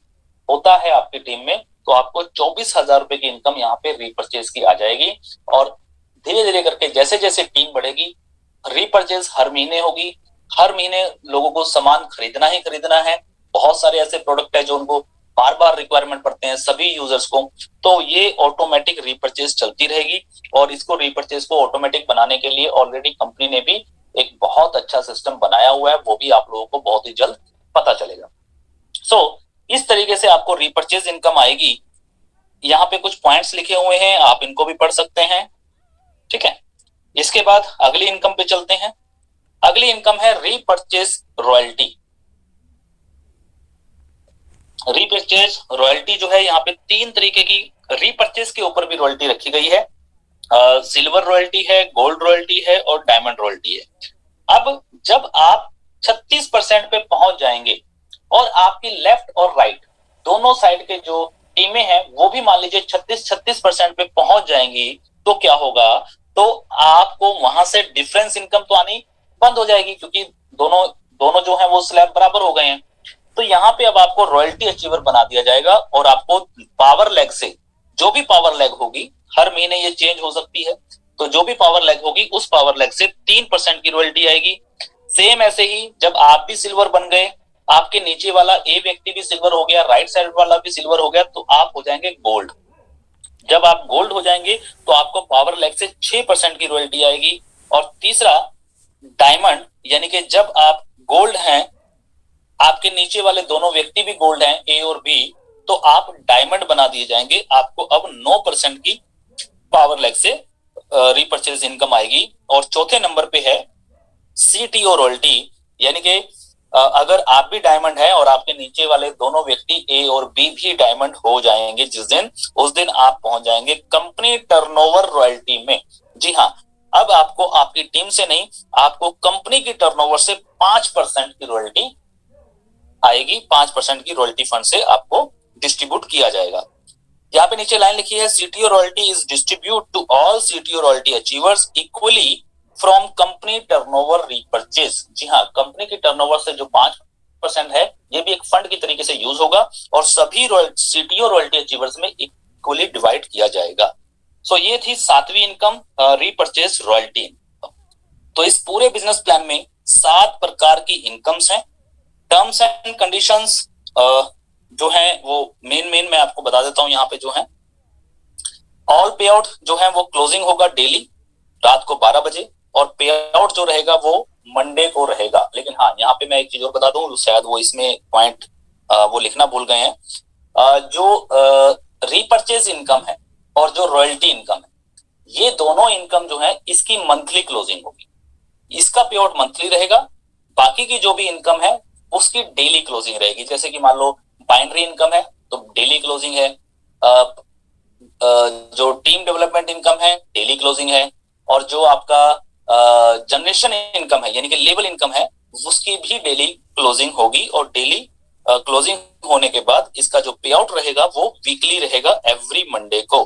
होता है आपकी टीम में तो आपको 24,000 रुपए की इनकम यहाँ पे रीपर्चेज की आ जाएगी। और धीरे धीरे करके जैसे जैसे टीम बढ़ेगी, रीपर्चेज हर महीने होगी। हर महीने लोगों को सामान खरीदना ही खरीदना है। बहुत सारे ऐसे प्रोडक्ट है जो उनको बार बार रिक्वायरमेंट पड़ते हैं सभी यूजर्स को, तो ये ऑटोमेटिक रीपर्चेज चलती रहेगी। और इसको रीपर्चेज को ऑटोमेटिक बनाने के लिए ऑलरेडी कंपनी ने भी एक बहुत अच्छा सिस्टम बनाया हुआ है, वो भी आप लोगों को बहुत ही जल्द पता चलेगा। इस तरीके से आपको रीपर्चेज इनकम आएगी। यहाँ पे कुछ पॉइंट्स लिखे हुए हैं, आप इनको भी पढ़ सकते हैं। ठीक है, इसके बाद अगली इनकम पे चलते हैं। अगली इनकम है रीपर्चेज रॉयल्टी। रीपर्चेज रॉयल्टी जो है यहाँ पे 3 तरीके की रीपर्चेज के ऊपर भी रॉयल्टी रखी गई है। सिल्वर रॉयल्टी है, गोल्ड रॉयल्टी है और डायमंड रॉयल्टी है। अब जब आप 36% पे पहुंच जाएंगे और आपकी लेफ्ट और राइट दोनों साइड के जो टीमें हैं वो भी मान लीजिए 36% पे पहुंच जाएंगी, तो क्या होगा? तो आपको वहां से डिफरेंस इनकम तो आनी बंद हो जाएगी, क्योंकि दोनों जो है वो स्लैब बराबर हो गए हैं। तो यहाँ पे अब आपको रॉयल्टी अचीवर बना दिया जाएगा और आपको पावर लेग से, जो भी पावर लेग होगी, हर महीने ये चेंज हो सकती है, तो जो भी पावर लेग होगी उस पावर लेग से 3% की रॉयल्टी आएगी। सेम ऐसे ही जब आप भी सिल्वर बन गए, आपके नीचे वाला ए व्यक्ति भी सिल्वर हो गया, राइट साइड वाला भी सिल्वर हो गया, तो आप हो जाएंगे गोल्ड। जब आप गोल्ड हो जाएंगे तो आपको पावर लेग से 6% की रॉयल्टी आएगी। और तीसरा डायमंड, यानी कि जब आप गोल्ड हैं, आपके नीचे वाले दोनों व्यक्ति भी गोल्ड हैं, ए और बी, तो आप डायमंड बना दिए जाएंगे। आपको अब 9% की पावर लेग से रीपर्चेज इनकम आएगी। और चौथे नंबर पे है सीटीओ रॉयल्टी, यानी कि अगर आप भी डायमंड है और आपके नीचे वाले दोनों व्यक्ति ए और बी भी डायमंड हो जाएंगे जिस दिन, उस दिन आप पहुंच जाएंगे कंपनी टर्नओवर रॉयल्टी में। जी हाँ, अब आपको आपकी टीम से नहीं, आपको कंपनी की टर्नओवर से 5% की रॉयल्टी आएगी। 5% की रॉयल्टी फंड से आपको डिस्ट्रीब्यूट किया जाएगा। यहाँ पे नीचे लाइन लिखी है, CTO royalty is distribute to all CTO royalty achievers equally from company turnover repurchase. जी हाँ, कंपनी की टर्नओवर से जो 5% है ये भी एक फंड की तरीके से यूज होगा और सभी सीटीओ रॉयल्टी अचीवर्स में इक्वली डिवाइड किया जाएगा। सो ये थी 7वीं इनकम, रीपरचेज रॉयल्टी इनकम। तो इस पूरे बिजनेस प्लान में 7 प्रकार की इनकम्स हैं। टर्म्स एंड कंडीशंस जो है वो मेन मैं आपको बता देता हूं। यहाँ पे जो है ऑल पे आउट जो है वो क्लोजिंग होगा डेली रात को 12 बजे और पे आउट जो रहेगा वो मंडे को रहेगा। लेकिन हाँ, यहाँ पे मैं एक चीज और बता दूं, शायद वो इसमें पॉइंट वो लिखना भूल गए हैं। जो रीपरचेज इनकम है और जो रॉयल्टी इनकम है, ये दोनों इनकम जो है इसकी मंथली क्लोजिंग होगी। इसका पे आउट मंथली रहेगा, बाकी की जो भी इनकम है उसकी डेली क्लोजिंग रहेगी। जैसे कि मान लो बाइनरी इनकम है तो डेली क्लोजिंग है, जो टीम डेवलपमेंट इनकम है डेली क्लोजिंग है, और जो आपका जनरेशन इनकम है यानी कि लेबल इनकम है उसकी भी डेली क्लोजिंग होगी। और डेली क्लोजिंग होने के बाद इसका जो पे आउट रहेगा वो वीकली रहेगा एवरी मंडे को।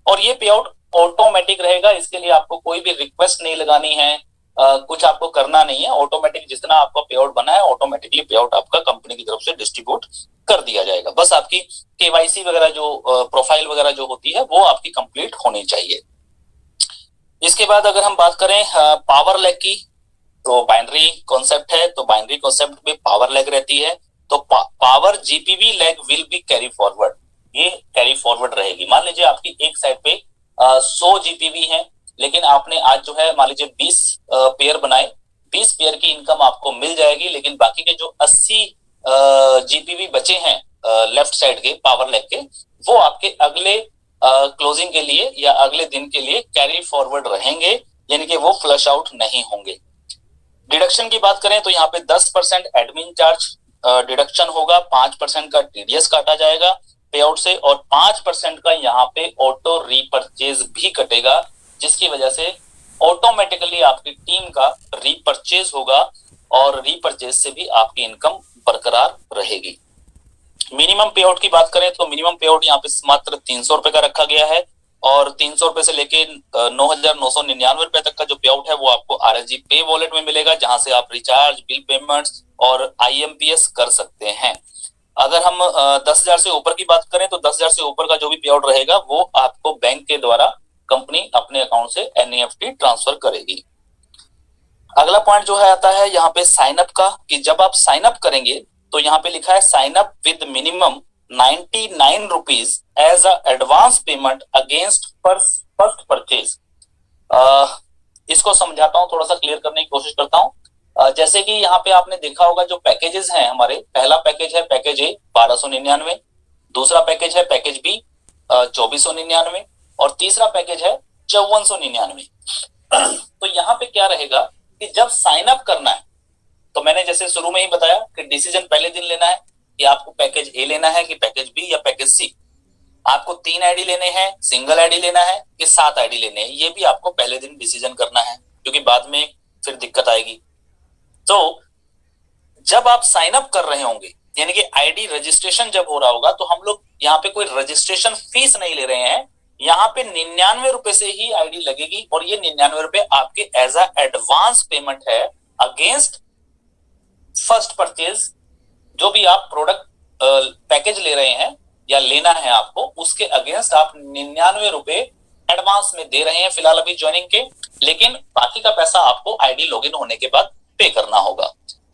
और ये पे आउट ऑटोमेटिक रहेगा, इसके लिए आपको कोई भी रिक्वेस्ट नहीं लगानी है, कुछ आपको करना नहीं है। ऑटोमेटिक जितना आपका पे आउट बना है ऑटोमेटिकली पे आउट आपका कंपनी की तरफ से डिस्ट्रीब्यूट कर दिया जाएगा। बस आपकी केवाईसी वगैरह जो प्रोफाइल वगैरह जो होती है वो आपकी कंप्लीट होनी चाहिए। इसके बाद अगर हम बात करें पावर लैग की, तो बाइनरी कॉन्सेप्ट है, तो बाइनरी कॉन्सेप्ट में पावर लैग रहती है। तो power GPV lag will be carry forward, ये कैरी फॉरवर्ड रहेगी। मान लीजिए आपकी एक साइड पे 100 जीपीवी है, लेकिन आपने आज जो है मान लीजिए 20 पेयर बनाए, 20 पेयर की इनकम आपको मिल जाएगी। लेकिन बाकी के जो 80 जीपीवी बचे हैं लेफ्ट साइड के पावर लैग के, वो आपके अगले क्लोजिंग के लिए या अगले दिन के लिए कैरी फॉरवर्ड रहेंगे, यानी कि वो फ्लश आउट नहीं होंगे। डिडक्शन की बात करें तो यहाँ पे 10% एडमिन चार्ज डिडक्शन होगा, 5% का टीडीएस काटा जाएगा पे आउट से, और 5% का यहाँ पे ऑटो रीपरचेज भी कटेगा, जिसकी वजह से ऑटोमेटिकली आपकी टीम का रीपरचेज होगा और रीपरचेज से भी आपकी इनकम बरकरार रहेगी। मिनिमम पे आउट की बात करें तो मिनिमम पे आउट यहाँ पे मात्र 300 रुपए का रखा गया है, और 300 रुपए से लेके 9,999 रुपए तक का जो पे आउट है वो आपको आरएसजी पे वॉलेट में मिलेगा, जहां से आप रिचार्ज, बिल पेमेंट्स और आईएमपीएस कर सकते हैं। अगर हम 10,000 से ऊपर की बात करें तो 10,000 से ऊपर का जो भी पे आउट रहेगा वो आपको बैंक के द्वारा कंपनी अपने अकाउंट से एनईएफटी ट्रांसफर करेगी। अगला पॉइंट जो है आता है यहाँ पे साइन अप का, कि जब आप साइन अप करेंगे तो यहाँ पे लिखा है sign up with minimum 99 rupees as a advance payment against first purchase. इसको समझाता हूँ, थोड़ा सा क्लियर करने की कोशिश करता हूँ। जैसे कि यहाँ पे आपने देखा होगा जो पैकेजेस हैं हमारे, पहला पैकेज है पैकेज ए 1299, दूसरा पैकेज है पैकेज बी 2499, और तीसरा पैकेज है 5499। तो यहाँ पे क्या रहेगा कि जब साइन अप करना है तो मैंने जैसे शुरू में ही बताया कि डिसीजन पहले दिन लेना है कि आपको पैकेज ए लेना है कि पैकेज बी या पैकेज सी, आपको 3 आईडी लेने हैं, सिंगल आईडी लेना है कि 7 आईडी लेने हैं, ये भी आपको पहले दिन डिसीजन करना है, क्योंकि बाद में फिर दिक्कत आएगी। तो जब आप साइन अप कर रहे होंगे यानी कि आईडी रजिस्ट्रेशन जब हो रहा होगा, तो हम लोग यहाँ पे कोई रजिस्ट्रेशन फीस नहीं ले रहे हैं, यहाँ पे 99 रुपए से ही आईडी लगेगी, और ये 99 रुपए आपके एज अ एडवांस पेमेंट है अगेंस्ट फर्स्ट परचेज। जो भी आप प्रोडक्ट पैकेज ले रहे हैं या लेना है आपको, उसके अगेंस्ट आप 99 रुपए एडवांस में दे रहे हैं फिलहाल अभी ज्वाइनिंग के, लेकिन बाकी का पैसा आपको आईडी लॉगिन होने के बाद पे करना होगा।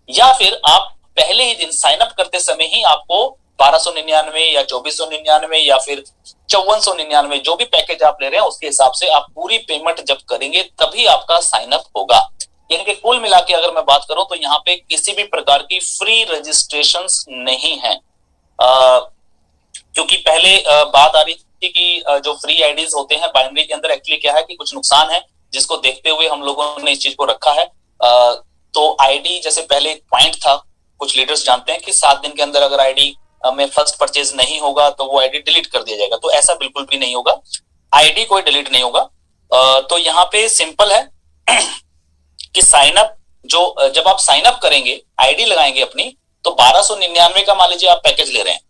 या फिर आप पहले ही दिन साइन अप करते समय ही आपको 1299 या 2499 या फिर 5499 जो भी पैकेज आप ले रहे हैं उसके हिसाब से आप पूरी पेमेंट जब करेंगे तभी आपका साइन अप होगा। यानी कि कुल मिला के अगर मैं बात करूं तो यहाँ पे किसी भी प्रकार की फ्री रजिस्ट्रेशंस नहीं है, क्योंकि पहले बात आ रही थी कि जो फ्री आईडीज होते हैं बाइनरी के अंदर एक्चुअली क्या है कि कुछ नुकसान है, जिसको देखते हुए हम लोगों ने इस चीज को रखा है। तो आईडी जैसे पहले एक पॉइंट था कुछ लीडर्स जानते हैं कि 7 दिन के अंदर अगर आईडी में फर्स्ट परचेज नहीं होगा तो वो आईडी डिलीट कर दिया जाएगा। तो ऐसा बिल्कुल भी नहीं होगा, आईडी कोई डिलीट नहीं होगा। तो यहाँ पे सिंपल है कि साइन अप, जो जब आप साइन अप करेंगे, आईडी लगाएंगे अपनी, तो 1299 का मान लीजिए आप पैकेज ले रहे हैं,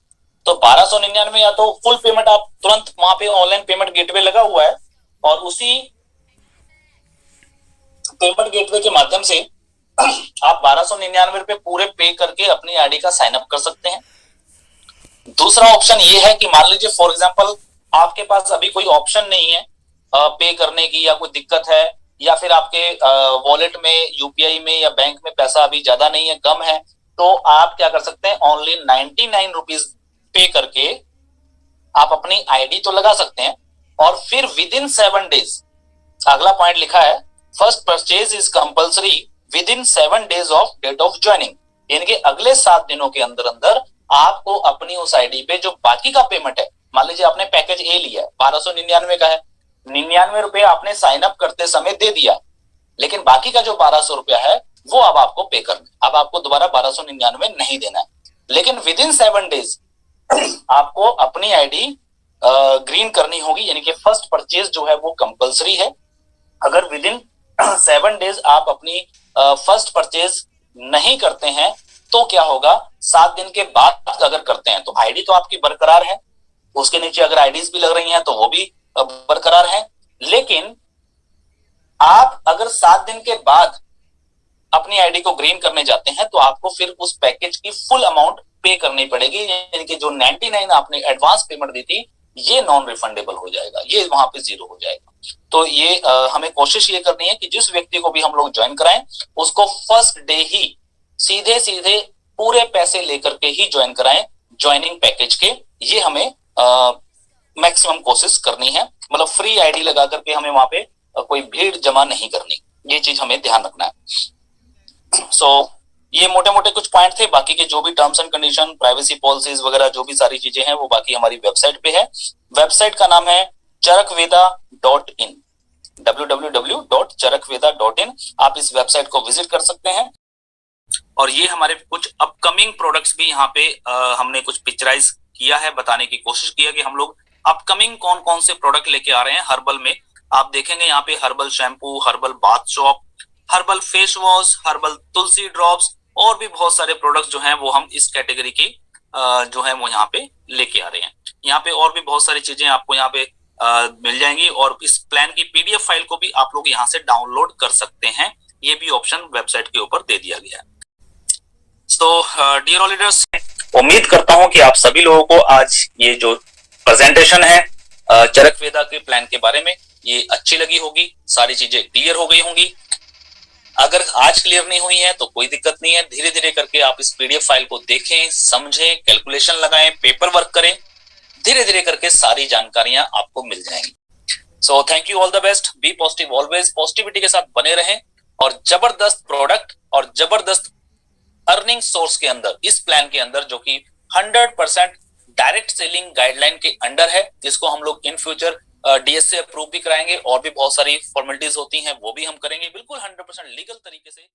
तो 1299 या तो फुल पेमेंट आप तुरंत वहां पे ऑनलाइन पेमेंट गेटवे लगा हुआ है और उसी पेमेंट गेटवे के माध्यम से आप 1299 पूरे पे करके अपनी आईडी का साइन अप कर सकते हैं। दूसरा ऑप्शन ये है कि मान लीजिए फॉर एग्जांपल आपके पास अभी कोई ऑप्शन नहीं है पे करने की, या कोई दिक्कत है, या फिर आपके वॉलेट में, यूपीआई में या बैंक में पैसा अभी ज्यादा नहीं है, कम है, तो आप क्या कर सकते हैं, ओनली 99 रुपीज पे करके आप अपनी आईडी तो लगा सकते हैं और फिर विद इन 7 डेज, अगला पॉइंट लिखा है, first purchase is compulsory within 7 days of date of joining, यानी कि अगले 7 दिनों के अंदर अंदर आपको अपनी उस आईडी पे जो बाकी का पेमेंट है, मान लीजिए आपने पैकेज ए लिया है 1299 का है, 99 रुपए आपने साइन अप करते समय दे दिया, लेकिन बाकी का जो 1200 रुपया है वो अब आपको पे करना, अब आपको दोबारा 1299 नहीं देना है, लेकिन विद इन 7 डेज आपको अपनी आईडी ग्रीन करनी होगी, यानी कि फर्स्ट परचेज जो है वो कंपलसरी है। अगर विद इन 7 डेज आप अपनी फर्स्ट परचेज नहीं करते हैं तो क्या होगा, 7 दिन के बाद अगर करते हैं तो आईडी तो आपकी बरकरार है, उसके नीचे अगर आईडीज भी लग रही हैं तो वो भी बरकरार है, लेकिन आप अगर 7 दिन के बाद अपनी आईडी को ग्रीन करने जाते हैं तो आपको फिर उस पैकेज की फुल अमाउंट पे करनी पड़ेगी, यानी कि जो 99 आपने एडवांस पेमेंट दी थी ये नॉन रिफंडेबल हो जाएगा, ये वहां पे जीरो हो जाएगा। तो ये हमें कोशिश ये करनी है कि जिस व्यक्ति को भी हम लोग ज्वाइन कराएं उसको फर्स्ट डे ही सीधे सीधे पूरे पैसे लेकर के ही ज्वाइन कराएं ज्वाइनिंग पैकेज के, ये हमें मैक्सिमम कोशिश करनी है, मतलब फ्री आईडी लगा करके हमें वहां पे कोई भीड़ जमा नहीं करनी, ये चीज हमें ध्यान रखना है। सो ये मोटे मोटे कुछ पॉइंट थे, बाकी के जो भी terms and condition, privacy policies वगैरह जो भी सारी चीजें हैं वो बाकी हमारी वेबसाइट पे है। वेबसाइट का नाम है charakveda.in, www.charakveda.in, आप इस वेबसाइट को विजिट कर सकते हैं। और ये हमारे कुछ अपकमिंग प्रोडक्ट्स भी यहाँ पे हमने कुछ पिक्चराइज किया है, बताने की कोशिश की है कि हम लोग अपकमिंग कौन कौन से प्रोडक्ट लेके आ रहे हैं। हर्बल में आप देखेंगे यहाँ पे herbal shampoo, herbal bath soap, herbal face wash, herbal tulsi drops और भी बहुत सारे प्रोडक्ट्स जो हैं वो हम इस कैटेगरी की जो है वो यहाँ पे लेके आ रहे हैं। यहाँ पे और भी बहुत सारी चीजें आपको यहाँ पे मिल जाएंगी और इस प्लान की पीडीएफ फाइल को भी आप लोग यहाँ से डाउनलोड कर सकते हैं, ये भी ऑप्शन वेबसाइट के ऊपर दे दिया गया है। तो डियर ऑल लीडर्स, उम्मीद करता हूं कि आप सभी लोगों को आज ये जो प्रेजेंटेशन है चरक वेदा के प्लान के बारे में ये अच्छी लगी होगी, सारी चीजें क्लियर हो गई होंगी। अगर आज क्लियर नहीं हुई है तो कोई दिक्कत नहीं है, धीरे धीरे करके आप इस पीडीएफ फाइल को देखें, समझें, कैलकुलेशन लगाएं, पेपर वर्क करें, धीरे धीरे करके सारी जानकारियां आपको मिल जाएंगी। So thank you, all the best, be positive always, positivity के साथ बने रहें और जबरदस्त प्रोडक्ट और जबरदस्त अर्निंग सोर्स के अंदर, इस प्लान के अंदर जो कि 100% डायरेक्ट सेलिंग गाइडलाइन के अंडर है, जिसको हम लोग इन फ्यूचर डीएस से अप्रूव भी कराएंगे और भी बहुत सारी फॉर्मेलिटीज होती हैं वो भी हम करेंगे बिल्कुल 100% लीगल तरीके से।